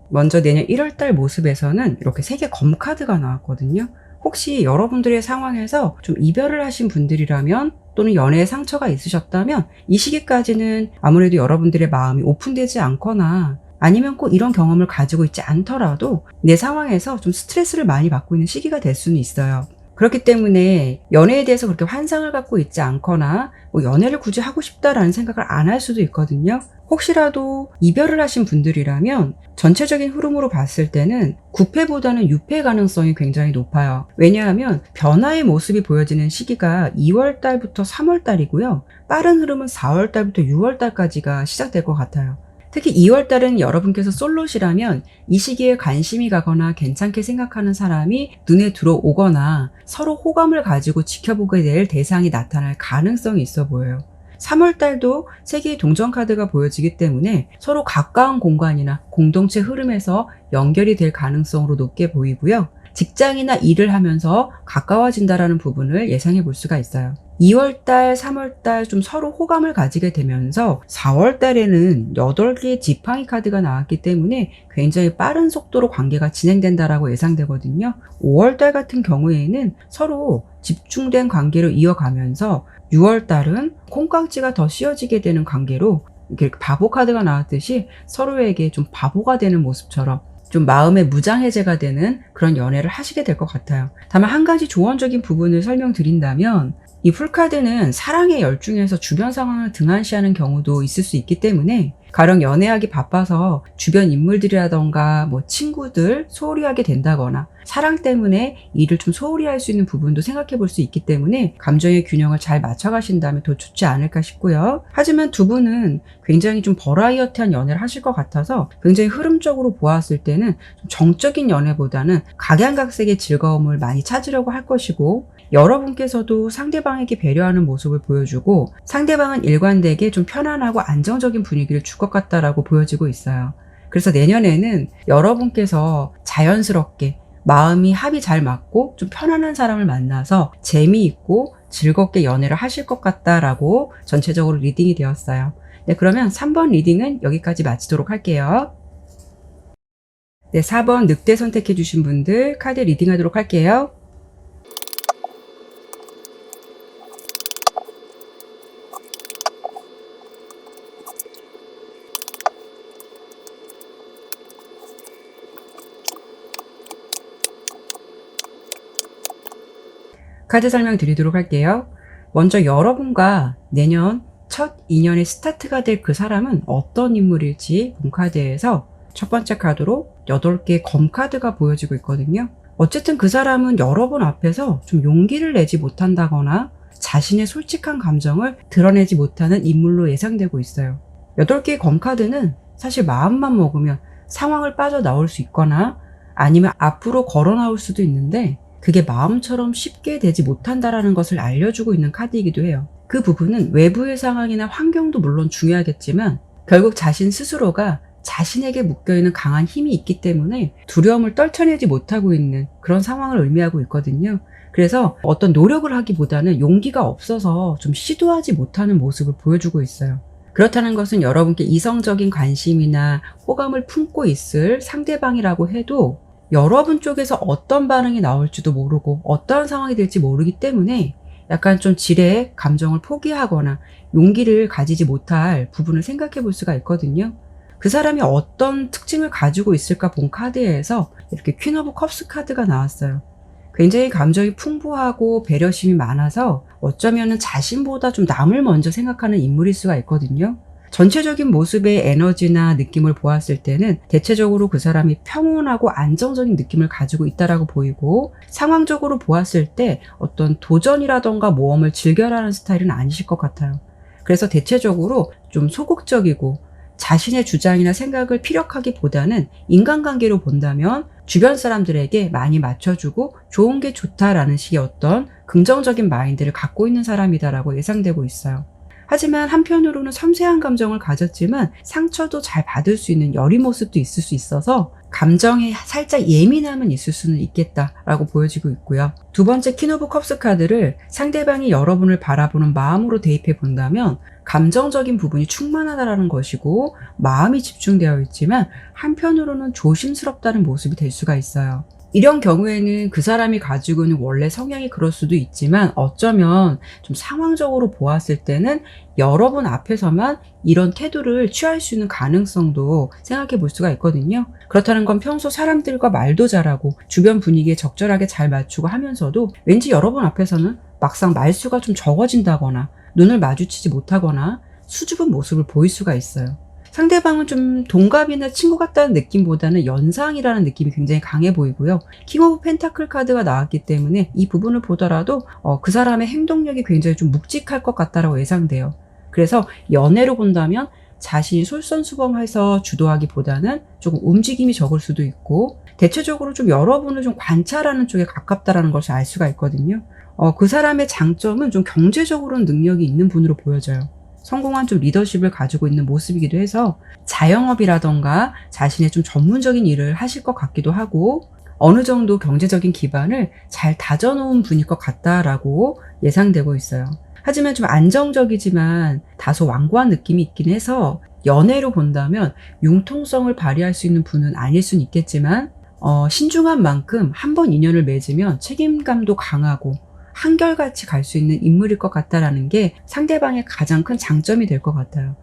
먼저 내년 1월달 모습에서는 이렇게 3개 검 카드가 나왔거든요. 혹시 여러분들의 상황에서 좀 이별을 하신 분들이라면 또는 연애에 상처가 있으셨다면 이 시기까지는 아무래도 여러분들의 마음이 오픈되지 않거나 아니면 꼭 이런 경험을 가지고 있지 않더라도 내 상황에서 좀 스트레스를 많이 받고 있는 시기가 될 수는 있어요. 그렇기 때문에 연애에 대해서 그렇게 환상을 갖고 있지 않거나 뭐 연애를 굳이 하고 싶다라는 생각을 안 할 수도 있거든요. 혹시라도 이별을 하신 분들이라면 전체적인 흐름으로 봤을 때는 9패보다는 6패 가능성이 굉장히 높아요. 왜냐하면 변화의 모습이 보여지는 시기가 2월 달부터 3월 달이고요. 빠른 흐름은 4월 달부터 6월 달까지가 시작될 것 같아요. 특히 2월 달은 여러분께서 솔로시라면 이 시기에 관심이 가거나 괜찮게 생각하는 사람이 눈에 들어오거나 서로 호감을 가지고 지켜보게 될 대상이 나타날 가능성이 있어 보여요. 3월 달도 3개의 동전 카드가 보여지기 때문에 서로 가까운 공간이나 공동체 흐름에서 연결이 될 가능성으로 높게 보이고요. 직장이나 일을 하면서 가까워진다라는 부분을 예상해 볼 수가 있어요. 2월달, 3월달 좀 서로 호감을 가지게 되면서 4월달에는 8개의 지팡이 카드가 나왔기 때문에 굉장히 빠른 속도로 관계가 진행된다라고 예상되거든요. 5월달 같은 경우에는 서로 집중된 관계로 이어가면서 6월달은 콩깍지가 더 씌워지게 되는 관계로 이렇게 바보 카드가 나왔듯이 서로에게 좀 바보가 되는 모습처럼 좀 마음의 무장해제가 되는 그런 연애를 하시게 될 것 같아요. 다만 한 가지 조언적인 부분을 설명드린다면 이 풀카드는 사랑에 열중해서 주변 상황을 등한시하는 경우도 있을 수 있기 때문에 가령 연애하기 바빠서 주변 인물들이라던가 뭐 친구들 소홀히 하게 된다거나 사랑 때문에 일을 좀 소홀히 할 수 있는 부분도 생각해 볼 수 있기 때문에 감정의 균형을 잘 맞춰 가신다면 더 좋지 않을까 싶고요. 하지만 두 분은 굉장히 좀 버라이어티한 연애를 하실 것 같아서 굉장히 흐름적으로 보았을 때는 좀 정적인 연애보다는 각양각색의 즐거움을 많이 찾으려고 할 것이고 여러분께서도 상대방에게 배려하는 모습을 보여주고 상대방은 일관되게 좀 편안하고 안정적인 분위기를 줄 것 같다라고 보여지고 있어요. 그래서 내년에는 여러분께서 자연스럽게 마음이 합이 잘 맞고 좀 편안한 사람을 만나서 재미있고 즐겁게 연애를 하실 것 같다라고 전체적으로 리딩이 되었어요. 네, 그러면 3번 리딩은 여기까지 마치도록 할게요. 네, 4번 늑대 선택해 주신 분들 카드 리딩하도록 할게요. 카드 설명 드리도록 할게요. 먼저 여러분과 내년 첫 인연의 스타트가 될 그 사람은 어떤 인물일지 본 카드에서 첫 번째 카드로 8개의 검 카드가 보여지고 있거든요. 어쨌든 그 사람은 여러분 앞에서 좀 용기를 내지 못한다거나 자신의 솔직한 감정을 드러내지 못하는 인물로 예상되고 있어요. 8개의 검 카드는 사실 마음만 먹으면 상황을 빠져나올 수 있거나 아니면 앞으로 걸어 나올 수도 있는데 그게 마음처럼 쉽게 되지 못한다라는 것을 알려주고 있는 카드이기도 해요. 그 부분은 외부의 상황이나 환경도 물론 중요하겠지만 결국 자신 스스로가 자신에게 묶여있는 강한 힘이 있기 때문에 두려움을 떨쳐내지 못하고 있는 그런 상황을 의미하고 있거든요. 그래서 어떤 노력을 하기보다는 용기가 없어서 좀 시도하지 못하는 모습을 보여주고 있어요. 그렇다는 것은 여러분께 이성적인 관심이나 호감을 품고 있을 상대방이라고 해도 여러분 쪽에서 어떤 반응이 나올지도 모르고 어떠한 상황이 될지 모르기 때문에 약간 좀 지레 감정을 포기하거나 용기를 가지지 못할 부분을 생각해 볼 수가 있거든요. 그 사람이 어떤 특징을 가지고 있을까 본 카드에서 이렇게 퀸 오브 컵스 카드가 나왔어요. 굉장히 감정이 풍부하고 배려심이 많아서 어쩌면은 자신보다 좀 남을 먼저 생각하는 인물일 수가 있거든요. 전체적인 모습의 에너지나 느낌을 보았을 때는 대체적으로 그 사람이 평온하고 안정적인 느낌을 가지고 있다라고 보이고, 상황적으로 보았을 때 어떤 도전이라던가 모험을 즐겨라는 스타일은 아니실 것 같아요. 그래서 대체적으로 좀 소극적이고 자신의 주장이나 생각을 피력하기보다는 인간관계로 본다면 주변 사람들에게 많이 맞춰주고 좋은 게 좋다라는 식의 어떤 긍정적인 마인드를 갖고 있는 사람이다라고 예상되고 있어요. 하지만 한편으로는 섬세한 감정을 가졌지만 상처도 잘 받을 수 있는 여린 모습도 있을 수 있어서 감정에 살짝 예민함은 있을 수는 있겠다라고 보여지고 있고요. 두 번째 퀸 오브 컵스 카드를 상대방이 여러분을 바라보는 마음으로 대입해 본다면 감정적인 부분이 충만하다라는 것이고 마음이 집중되어 있지만 한편으로는 조심스럽다는 모습이 될 수가 있어요. 이런 경우에는 그 사람이 가지고 있는 원래 성향이 그럴 수도 있지만 어쩌면 좀 상황적으로 보았을 때는 여러분 앞에서만 이런 태도를 취할 수 있는 가능성도 생각해 볼 수가 있거든요. 그렇다는 건 평소 사람들과 말도 잘하고 주변 분위기에 적절하게 잘 맞추고 하면서도 왠지 여러분 앞에서는 막상 말수가 좀 적어진다거나 눈을 마주치지 못하거나 수줍은 모습을 보일 수가 있어요. 상대방은 좀 동갑이나 친구 같다는 느낌보다는 연상이라는 느낌이 굉장히 강해 보이고요. 킹 오브 펜타클 카드가 나왔기 때문에 이 부분을 보더라도 그 사람의 행동력이 굉장히 좀 묵직할 것 같다라고 예상돼요. 그래서 연애로 본다면 자신이 솔선수범해서 주도하기보다는 조금 움직임이 적을 수도 있고, 대체적으로 좀 여러분을 좀 관찰하는 쪽에 가깝다라는 것을 알 수가 있거든요. 그 사람의 장점은 좀 경제적으로는 능력이 있는 분으로 보여져요. 성공한 좀 리더십을 가지고 있는 모습이기도 해서 자영업이라던가 자신의 좀 전문적인 일을 하실 것 같기도 하고, 어느 정도 경제적인 기반을 잘 다져놓은 분일 것 같다라고 예상되고 있어요. 하지만 좀 안정적이지만 다소 완고한 느낌이 있긴 해서 연애로 본다면 융통성을 발휘할 수 있는 분은 아닐 수는 있겠지만 신중한 만큼 한번 인연을 맺으면 책임감도 강하고 한결같이 갈 수 있는 인물일 것 같다라는 게 상대방의 가장 큰 장점이 될 것 같아요.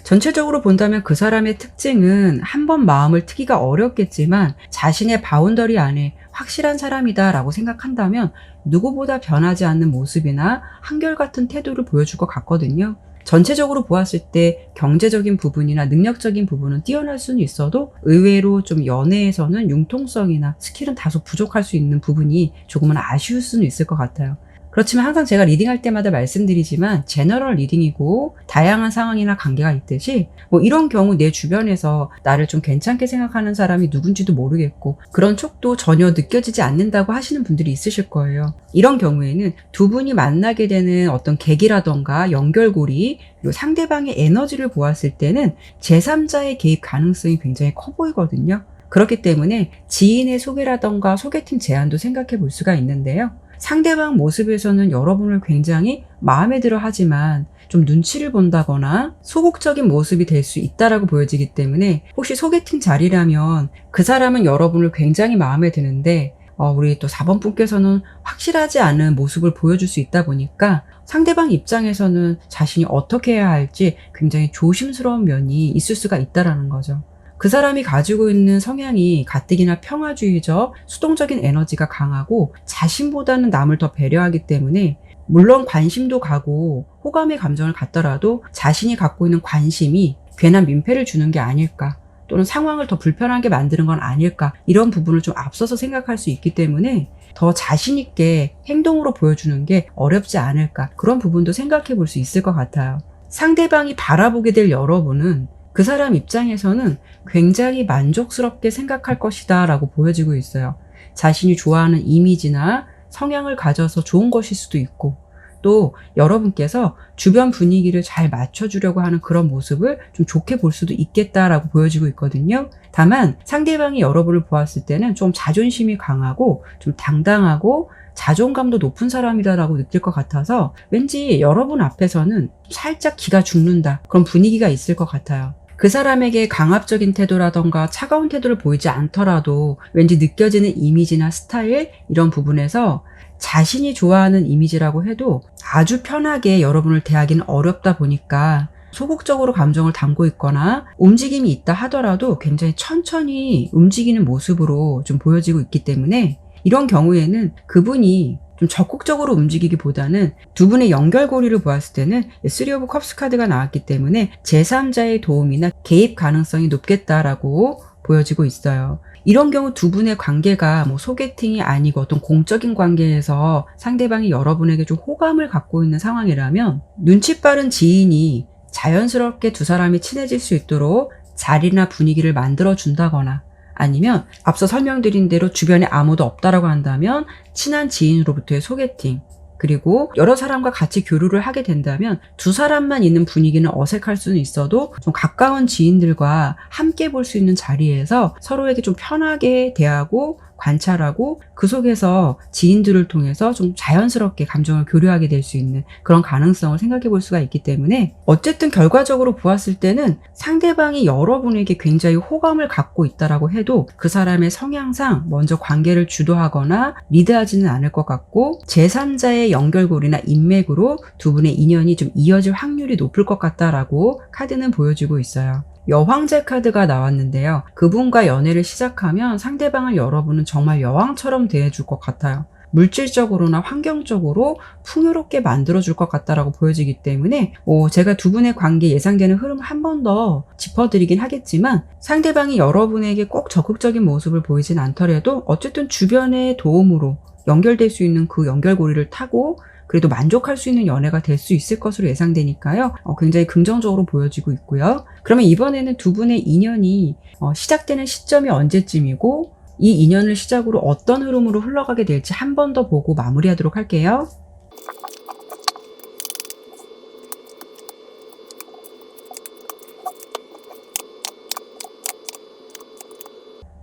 전체적으로 본다면 그 사람의 특징은 한번 마음을 트기가 어렵겠지만 자신의 바운더리 안에 확실한 사람이다라고 생각한다면 누구보다 변하지 않는 모습이나 한결같은 태도를 보여줄 것 같거든요. 전체적으로 보았을 때 경제적인 부분이나 능력적인 부분은 뛰어날 수는 있어도 의외로 좀 연애에서는 융통성이나 스킬은 다소 부족할 수 있는 부분이 조금은 아쉬울 수는 있을 것 같아요. 그렇지만 항상 제가 리딩할 때마다 말씀드리지만 제너럴 리딩이고 다양한 상황이나 관계가 있듯이 이런 경우 내 주변에서 나를 좀 괜찮게 생각하는 사람이 누군지도 모르겠고 그런 촉도 전혀 느껴지지 않는다고 하시는 분들이 있으실 거예요. 이런 경우에는 두 분이 만나게 되는 어떤 계기라던가 연결고리, 그리고 상대방의 에너지를 보았을 때는 제3자의 개입 가능성이 굉장히 커 보이거든요. 그렇기 때문에 지인의 소개라던가 소개팅 제안도 생각해 볼 수가 있는데요. 상대방 모습에서는 여러분을 굉장히 마음에 들어 하지만 좀 눈치를 본다거나 소극적인 모습이 될 수 있다라고 보여지기 때문에 혹시 소개팅 자리라면 그 사람은 여러분을 굉장히 마음에 드는데 우리 또 4번 분께서는 확실하지 않은 모습을 보여줄 수 있다 보니까 상대방 입장에서는 자신이 어떻게 해야 할지 굉장히 조심스러운 면이 있을 수가 있다라는 거죠. 그 사람이 가지고 있는 성향이 가뜩이나 평화주의적, 수동적인 에너지가 강하고 자신보다는 남을 더 배려하기 때문에 물론 관심도 가고 호감의 감정을 갖더라도 자신이 갖고 있는 관심이 괜한 민폐를 주는 게 아닐까, 또는 상황을 더 불편하게 만드는 건 아닐까, 이런 부분을 좀 앞서서 생각할 수 있기 때문에 더 자신 있게 행동으로 보여주는 게 어렵지 않을까, 그런 부분도 생각해 볼 수 있을 것 같아요. 상대방이 바라보게 될 여러분은 그 사람 입장에서는 굉장히 만족스럽게 생각할 것이다 라고 보여지고 있어요. 자신이 좋아하는 이미지나 성향을 가져서 좋은 것일 수도 있고, 또 여러분께서 주변 분위기를 잘 맞춰주려고 하는 그런 모습을 좀 좋게 볼 수도 있겠다라고 보여지고 있거든요. 다만 상대방이 여러분을 보았을 때는 좀 자존심이 강하고 좀 당당하고 자존감도 높은 사람이다라고 느낄 것 같아서 왠지 여러분 앞에서는 살짝 기가 죽는다, 그런 분위기가 있을 것 같아요. 그 사람에게 강압적인 태도라던가 차가운 태도를 보이지 않더라도 왠지 느껴지는 이미지나 스타일 이런 부분에서 자신이 좋아하는 이미지라고 해도 아주 편하게 여러분을 대하기는 어렵다 보니까 소극적으로 감정을 담고 있거나 움직임이 있다 하더라도 굉장히 천천히 움직이는 모습으로 좀 보여지고 있기 때문에 이런 경우에는 그분이 좀 적극적으로 움직이기보다는 두 분의 연결고리를 보았을 때는 3 오브 컵스 카드가 나왔기 때문에 제3자의 도움이나 개입 가능성이 높겠다라고 보여지고 있어요. 이런 경우 두 분의 관계가 뭐 소개팅이 아니고 어떤 공적인 관계에서 상대방이 여러분에게 좀 호감을 갖고 있는 상황이라면 눈치 빠른 지인이 자연스럽게 두 사람이 친해질 수 있도록 자리나 분위기를 만들어 준다거나 아니면 앞서 설명드린 대로 주변에 아무도 없다라고 한다면 친한 지인으로부터의 소개팅, 그리고 여러 사람과 같이 교류를 하게 된다면 두 사람만 있는 분위기는 어색할 수는 있어도 좀 가까운 지인들과 함께 볼 수 있는 자리에서 서로에게 좀 편하게 대하고 관찰하고 그 속에서 지인들을 통해서 좀 자연스럽게 감정을 교류하게 될 수 있는 그런 가능성을 생각해 볼 수가 있기 때문에 어쨌든 결과적으로 보았을 때는 상대방이 여러분에게 굉장히 호감을 갖고 있다라고 해도 그 사람의 성향상 먼저 관계를 주도하거나 리드하지는 않을 것 같고 제3자의 연결고리나 인맥으로 두 분의 인연이 좀 이어질 확률이 높을 것 같다라고 카드는 보여주고 있어요. 여황제 카드가 나왔는데요. 그분과 연애를 시작하면 상대방을 여러분은 정말 여왕처럼 대해줄 것 같아요. 물질적으로나 환경적으로 풍요롭게 만들어줄 것 같다라고 보여지기 때문에 제가 두 분의 관계 예상되는 흐름 한 번 더 짚어드리긴 하겠지만 상대방이 여러분에게 꼭 적극적인 모습을 보이진 않더라도 어쨌든 주변의 도움으로 연결될 수 있는 그 연결고리를 타고 그래도 만족할 수 있는 연애가 될 수 있을 것으로 예상되니까요. 굉장히 긍정적으로 보여지고 있고요. 그러면 이번에는 두 분의 인연이 시작되는 시점이 언제쯤이고 이 인연을 시작으로 어떤 흐름으로 흘러가게 될지 한 번 더 보고 마무리하도록 할게요.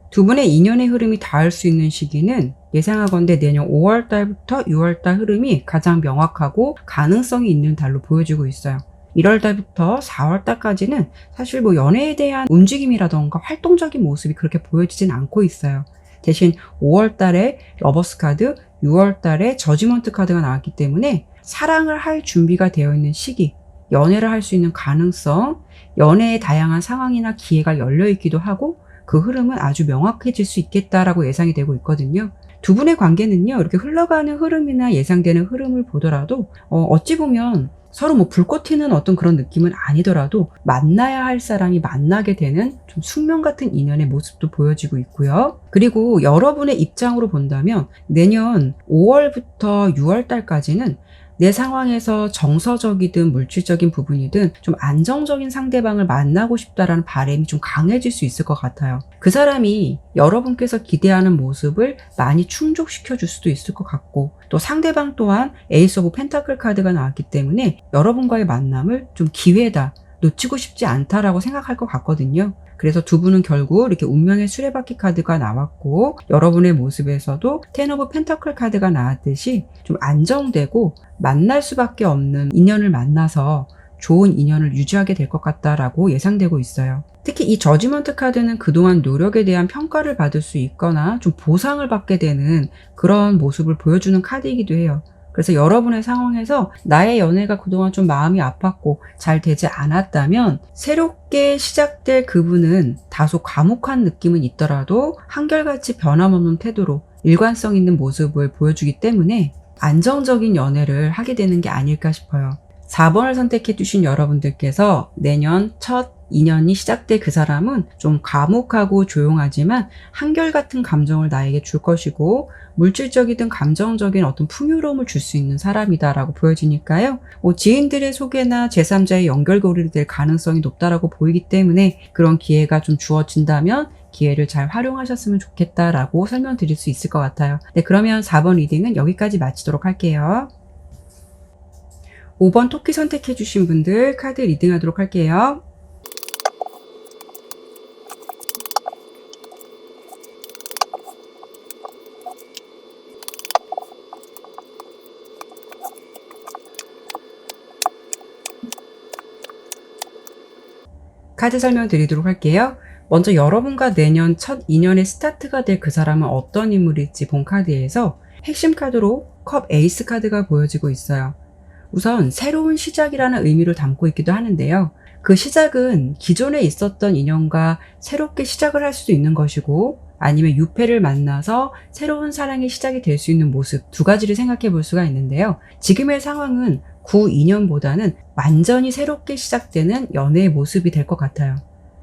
두 분의 인연의 흐름이 닿을 수 있는 시기는 예상하건대 내년 5월 달부터 6월 달 흐름이 가장 명확하고 가능성이 있는 달로 보여지고 있어요. 1월 달부터 4월 달까지는 사실 뭐 연애에 대한 움직임이라던가 활동적인 모습이 그렇게 보여지진 않고 있어요. 대신 5월 달에 러버스 카드, 6월 달에 저지먼트 카드가 나왔기 때문에 사랑을 할 준비가 되어 있는 시기, 연애를 할 수 있는 가능성, 연애의 다양한 상황이나 기회가 열려 있기도 하고 그 흐름은 아주 명확해질 수 있겠다라고 예상이 되고 있거든요. 두 분의 관계는요, 이렇게 흘러가는 흐름이나 예상되는 흐름을 보더라도 어찌 보면 서로 뭐 불꽃 튀는 어떤 그런 느낌은 아니더라도 만나야 할 사람이 만나게 되는 좀 숙명 같은 인연의 모습도 보여지고 있고요. 그리고 여러분의 입장으로 본다면 내년 5월부터 6월 달까지는 내 상황에서 정서적이든 물질적인 부분이든 좀 안정적인 상대방을 만나고 싶다라는 바람이 좀 강해질 수 있을 것 같아요. 그 사람이 여러분께서 기대하는 모습을 많이 충족시켜 줄 수도 있을 것 같고 또 상대방 또한 에이스 오브 펜타클 카드가 나왔기 때문에 여러분과의 만남을 좀 기회다, 놓치고 싶지 않다라고 생각할 것 같거든요. 그래서 두 분은 결국 이렇게 운명의 수레바퀴 카드가 나왔고 여러분의 모습에서도 텐 오브 펜터클 카드가 나왔듯이 좀 안정되고 만날 수밖에 없는 인연을 만나서 좋은 인연을 유지하게 될 것 같다라고 예상되고 있어요. 특히 이 저지먼트 카드는 그동안 노력에 대한 평가를 받을 수 있거나 좀 보상을 받게 되는 그런 모습을 보여주는 카드이기도 해요. 그래서 여러분의 상황에서 나의 연애가 그동안 좀 마음이 아팠고 잘 되지 않았다면 새롭게 시작될 그분은 다소 과묵한 느낌은 있더라도 한결같이 변함없는 태도로 일관성 있는 모습을 보여주기 때문에 안정적인 연애를 하게 되는 게 아닐까 싶어요. 4번을 선택해 주신 여러분들께서 내년 첫 인연이 시작될 그 사람은 좀 과묵하고 조용하지만 한결같은 감정을 나에게 줄 것이고 물질적이든 감정적인 어떤 풍요로움을 줄 수 있는 사람이다라고 보여지니까요. 지인들의 소개나 제3자의 연결고리를 될 가능성이 높다라고 보이기 때문에 그런 기회가 좀 주어진다면 기회를 잘 활용하셨으면 좋겠다라고 설명드릴 수 있을 것 같아요. 네, 그러면 4번 리딩은 여기까지 마치도록 할게요. 5번 토끼 선택해 주신 분들 카드 리딩하도록 할게요. 카드 설명드리도록 할게요. 먼저 여러분과 내년 첫 인연의 스타트가 될 그 사람은 어떤 인물일지 본 카드에서 핵심 카드로 컵 에이스 카드가 보여지고 있어요. 우선 새로운 시작이라는 의미를 담고 있기도 하는데요. 그 시작은 기존에 있었던 인연과 새롭게 시작을 할 수도 있는 것이고, 아니면 유패를 만나서 새로운 사랑이 시작이 될 수 있는 모습, 두 가지를 생각해 볼 수가 있는데요. 지금의 상황은 구 인연보다는 완전히 새롭게 시작되는 연애의 모습이 될 것 같아요.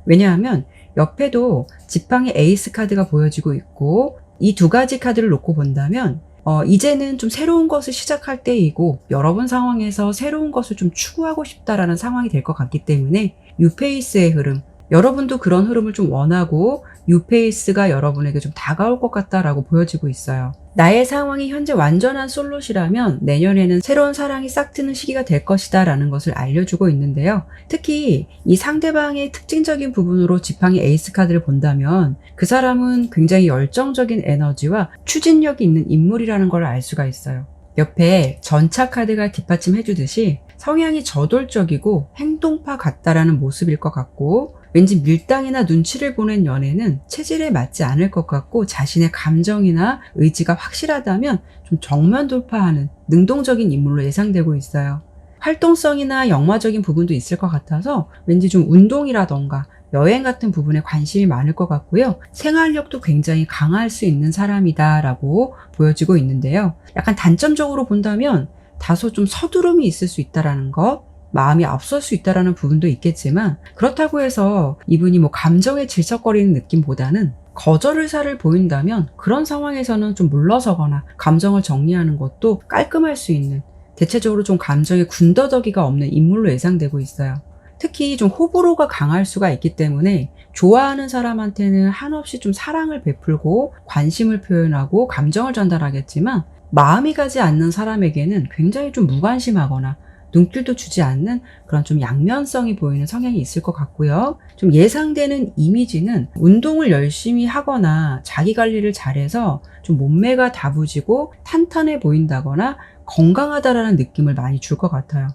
왜냐하면 옆에도 지팡이 에이스 카드가 보여지고 있고, 이 두 가지 카드를 놓고 본다면 이제는 좀 새로운 것을 시작할 때이고, 여러분 상황에서 새로운 것을 좀 추구하고 싶다라는 상황이 될 것 같기 때문에 유페이스의 흐름, 여러분도 그런 흐름을 좀 원하고 유페이스가 여러분에게 좀 다가올 것 같다라고 보여지고 있어요. 나의 상황이 현재 완전한 솔롯이라면 내년에는 새로운 사랑이 싹 트는 시기가 될 것이다 라는 것을 알려주고 있는데요. 특히 이 상대방의 특징적인 부분으로 지팡이 에이스 카드를 본다면 그 사람은 굉장히 열정적인 에너지와 추진력이 있는 인물이라는 걸 알 수가 있어요. 옆에 전차 카드가 뒷받침해 주듯이 성향이 저돌적이고 행동파 같다라는 모습일 것 같고, 왠지 밀당이나 눈치를 보는 연애는 체질에 맞지 않을 것 같고, 자신의 감정이나 의지가 확실하다면 좀 정면 돌파하는 능동적인 인물로 예상되고 있어요. 활동성이나 영화적인 부분도 있을 것 같아서 왠지 좀 운동이라던가 여행 같은 부분에 관심이 많을 것 같고요. 생활력도 굉장히 강할 수 있는 사람이다 라고 보여지고 있는데요. 약간 단점적으로 본다면 다소 좀 서두름이 있을 수 있다라는 것, 마음이 앞설 수 있다라는 부분도 있겠지만, 그렇다고 해서 이분이 뭐 감정에 질척거리는 느낌보다는 거절 의사를 보인다면 그런 상황에서는 좀 물러서거나 감정을 정리하는 것도 깔끔할 수 있는, 대체적으로 좀 감정에 군더더기가 없는 인물로 예상되고 있어요. 특히 좀 호불호가 강할 수가 있기 때문에 좋아하는 사람한테는 한없이 좀 사랑을 베풀고 관심을 표현하고 감정을 전달하겠지만, 마음이 가지 않는 사람에게는 굉장히 좀 무관심하거나 눈길도 주지 않는 그런 좀 양면성이 보이는 성향이 있을 것 같고요. 좀 예상되는 이미지는 운동을 열심히 하거나 자기 관리를 잘해서 좀 몸매가 다부지고 탄탄해 보인다거나 건강하다라는 느낌을 많이 줄 것 같아요.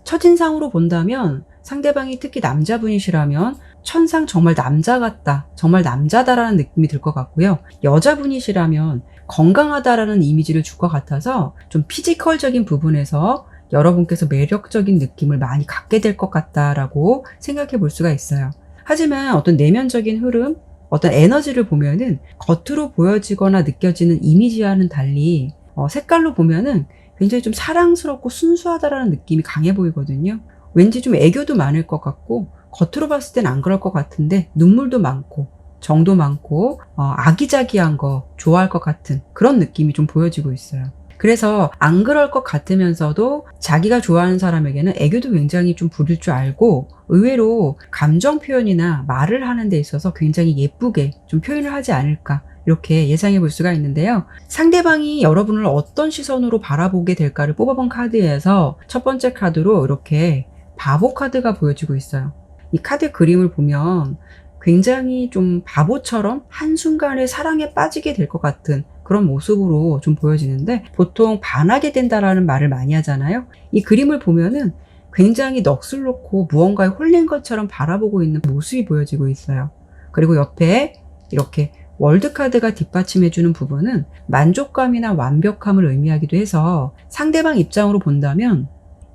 첫인상으로 본다면 상대방이 특히 남자분이시라면 천상 정말 남자 같다, 정말 남자다라는 느낌이 들 것 같고요. 여자분이시라면 건강하다라는 이미지를 줄 것 같아서 좀 피지컬적인 부분에서 여러분께서 매력적인 느낌을 많이 갖게 될 것 같다라고 생각해 볼 수가 있어요. 하지만 어떤 내면적인 흐름, 어떤 에너지를 보면은 겉으로 보여지거나 느껴지는 이미지와는 달리 색깔로 보면은 굉장히 좀 사랑스럽고 순수하다라는 느낌이 강해 보이거든요. 왠지 좀 애교도 많을 것 같고, 겉으로 봤을 땐 안 그럴 것 같은데 눈물도 많고 정도 많고 아기자기한 거 좋아할 것 같은 그런 느낌이 좀 보여지고 있어요. 그래서 안 그럴 것 같으면서도 자기가 좋아하는 사람에게는 애교도 굉장히 좀 부릴 줄 알고, 의외로 감정 표현이나 말을 하는 데 있어서 굉장히 예쁘게 좀 표현을 하지 않을까, 이렇게 예상해 볼 수가 있는데요. 상대방이 여러분을 어떤 시선으로 바라보게 될까를 뽑아본 카드에서 첫 번째 카드로 이렇게 바보 카드가 보여지고 있어요. 이 카드 그림을 보면 굉장히 좀 바보처럼 한순간에 사랑에 빠지게 될 것 같은 그런 모습으로 좀 보여지는데, 보통 반하게 된다라는 말을 많이 하잖아요. 이 그림을 보면은 굉장히 넋을 놓고 무언가에 홀린 것처럼 바라보고 있는 모습이 보여지고 있어요. 그리고 옆에 이렇게 월드카드가 뒷받침해주는 부분은 만족감이나 완벽함을 의미하기도 해서, 상대방 입장으로 본다면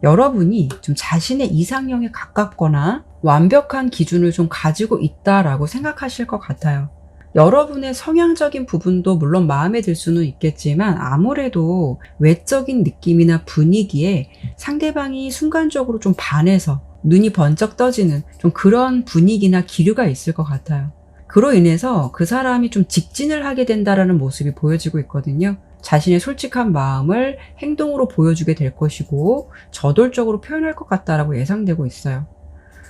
여러분이 좀 자신의 이상형에 가깝거나 완벽한 기준을 좀 가지고 있다라고 생각하실 것 같아요. 여러분의 성향적인 부분도 물론 마음에 들 수는 있겠지만, 아무래도 외적인 느낌이나 분위기에 상대방이 순간적으로 좀 반해서 눈이 번쩍 떠지는 좀 그런 분위기나 기류가 있을 것 같아요. 그로 인해서 그 사람이 좀 직진을 하게 된다라는 모습이 보여지고 있거든요. 자신의 솔직한 마음을 행동으로 보여주게 될 것이고 저돌적으로 표현할 것 같다라고 예상되고 있어요.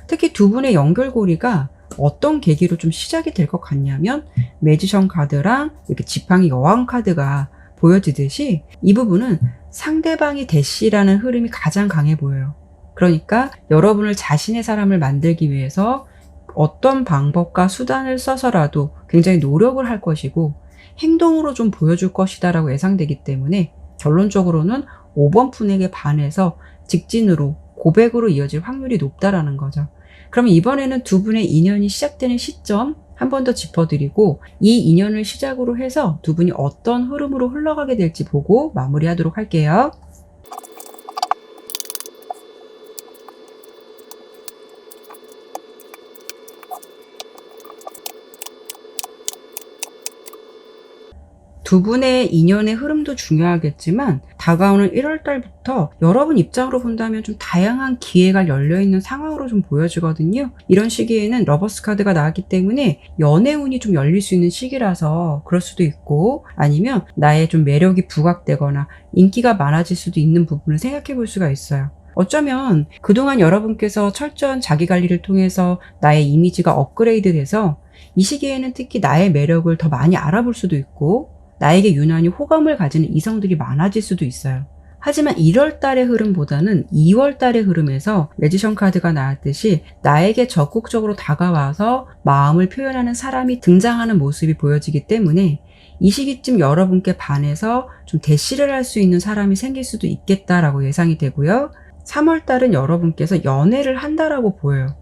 특히 두 분의 연결고리가 어떤 계기로 좀 시작이 될 것 같냐면, 매지션 카드랑 이렇게 지팡이 여왕 카드가 보여지듯이 이 부분은 상대방이 대시라는 흐름이 가장 강해 보여요. 그러니까 여러분을 자신의 사람을 만들기 위해서 어떤 방법과 수단을 써서라도 굉장히 노력을 할 것이고 행동으로 좀 보여줄 것이다 라고 예상되기 때문에, 결론적으로는 5번 분에게 반해서 직진으로 고백으로 이어질 확률이 높다라는 거죠. 그럼 이번에는 두 분의 인연이 시작되는 시점 한 번 더 짚어드리고 이 인연을 시작으로 해서 두 분이 어떤 흐름으로 흘러가게 될지 보고 마무리하도록 할게요. 두 분의 인연의 흐름도 중요하겠지만 다가오는 1월 달부터 여러분 입장으로 본다면 좀 다양한 기회가 열려있는 상황으로 좀 보여지거든요. 이런 시기에는 러버스 카드가 나왔기 때문에 연애운이 좀 열릴 수 있는 시기라서 그럴 수도 있고, 아니면 나의 좀 매력이 부각되거나 인기가 많아질 수도 있는 부분을 생각해 볼 수가 있어요. 어쩌면 그동안 여러분께서 철저한 자기관리를 통해서 나의 이미지가 업그레이드 돼서 이 시기에는 특히 나의 매력을 더 많이 알아볼 수도 있고 나에게 유난히 호감을 가지는 이성들이 많아질 수도 있어요. 하지만 1월 달의 흐름보다는 2월 달의 흐름에서 매지션 카드가 나왔듯이 나에게 적극적으로 다가와서 마음을 표현하는 사람이 등장하는 모습이 보여지기 때문에 이 시기쯤 여러분께 반해서 좀 대시를 할 수 있는 사람이 생길 수도 있겠다라고 예상이 되고요. 3월 달은 여러분께서 연애를 한다라고 보여요.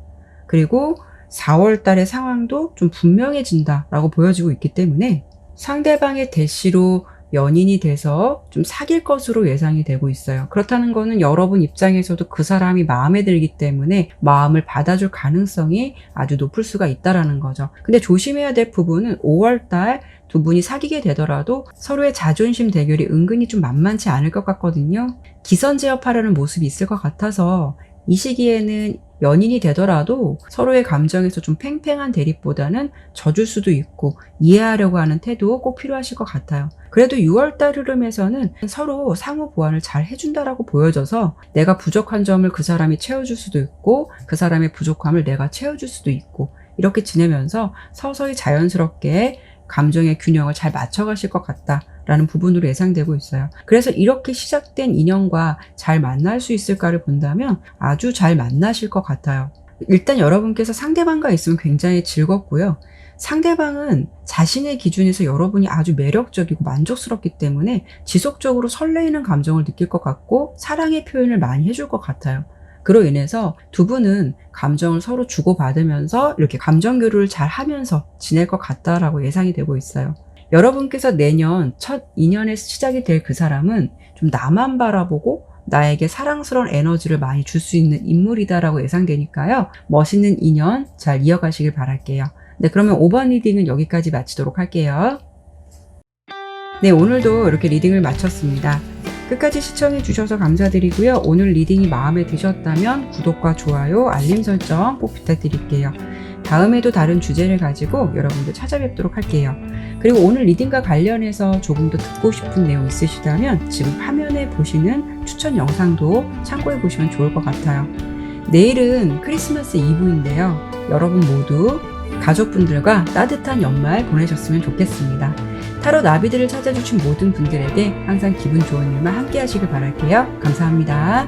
그리고 4월 달의 상황도 좀 분명해진다라고 보여지고 있기 때문에 상대방의 대시로 연인이 돼서 좀 사귈 것으로 예상이 되고 있어요. 그렇다는 거는 여러분 입장에서도 그 사람이 마음에 들기 때문에 마음을 받아줄 가능성이 아주 높을 수가 있다라는 거죠. 근데 조심해야 될 부분은 5월달 두 분이 사귀게 되더라도 서로의 자존심 대결이 은근히 좀 만만치 않을 것 같거든요. 기선제압하려는 모습이 있을 것 같아서 이 시기에는 연인이 되더라도 서로의 감정에서 좀 팽팽한 대립보다는 져줄 수도 있고 이해하려고 하는 태도 꼭 필요하실 것 같아요. 그래도 6월달 흐름에서는 서로 상호 보완을 잘 해준다라고 보여져서 내가 부족한 점을 그 사람이 채워줄 수도 있고 그 사람의 부족함을 내가 채워줄 수도 있고 이렇게 지내면서 서서히 자연스럽게 감정의 균형을 잘 맞춰가실 것 같다라는 부분으로 예상되고 있어요. 그래서 이렇게 시작된 인연과 잘 만날 수 있을까를 본다면 아주 잘 만나실 것 같아요. 일단 여러분께서 상대방과 있으면 굉장히 즐겁고요. 상대방은 자신의 기준에서 여러분이 아주 매력적이고 만족스럽기 때문에 지속적으로 설레이는 감정을 느낄 것 같고 사랑의 표현을 많이 해줄 것 같아요. 그로 인해서 두 분은 감정을 서로 주고받으면서 이렇게 감정 교류를 잘 하면서 지낼 것 같다라고 예상이 되고 있어요. 여러분께서 내년 첫 인연의 시작이 될 그 사람은 좀 나만 바라보고 나에게 사랑스러운 에너지를 많이 줄 수 있는 인물이다라고 예상되니까요. 멋있는 인연 잘 이어가시길 바랄게요. 네, 그러면 5번 리딩은 여기까지 마치도록 할게요. 네, 오늘도 이렇게 리딩을 마쳤습니다. 끝까지 시청해 주셔서 감사드리고요. 오늘 리딩이 마음에 드셨다면 구독과 좋아요, 알림 설정 꼭 부탁드릴게요. 다음에도 다른 주제를 가지고 여러분들 찾아뵙도록 할게요. 그리고 오늘 리딩과 관련해서 조금 더 듣고 싶은 내용 있으시다면 지금 화면에 보시는 추천 영상도 참고해 보시면 좋을 것 같아요. 내일은 크리스마스 이브인데요. 여러분 모두 가족분들과 따뜻한 연말 보내셨으면 좋겠습니다. 타로 나비들을 찾아주신 모든 분들에게 항상 기분 좋은 일만 함께 하시길 바랄게요. 감사합니다.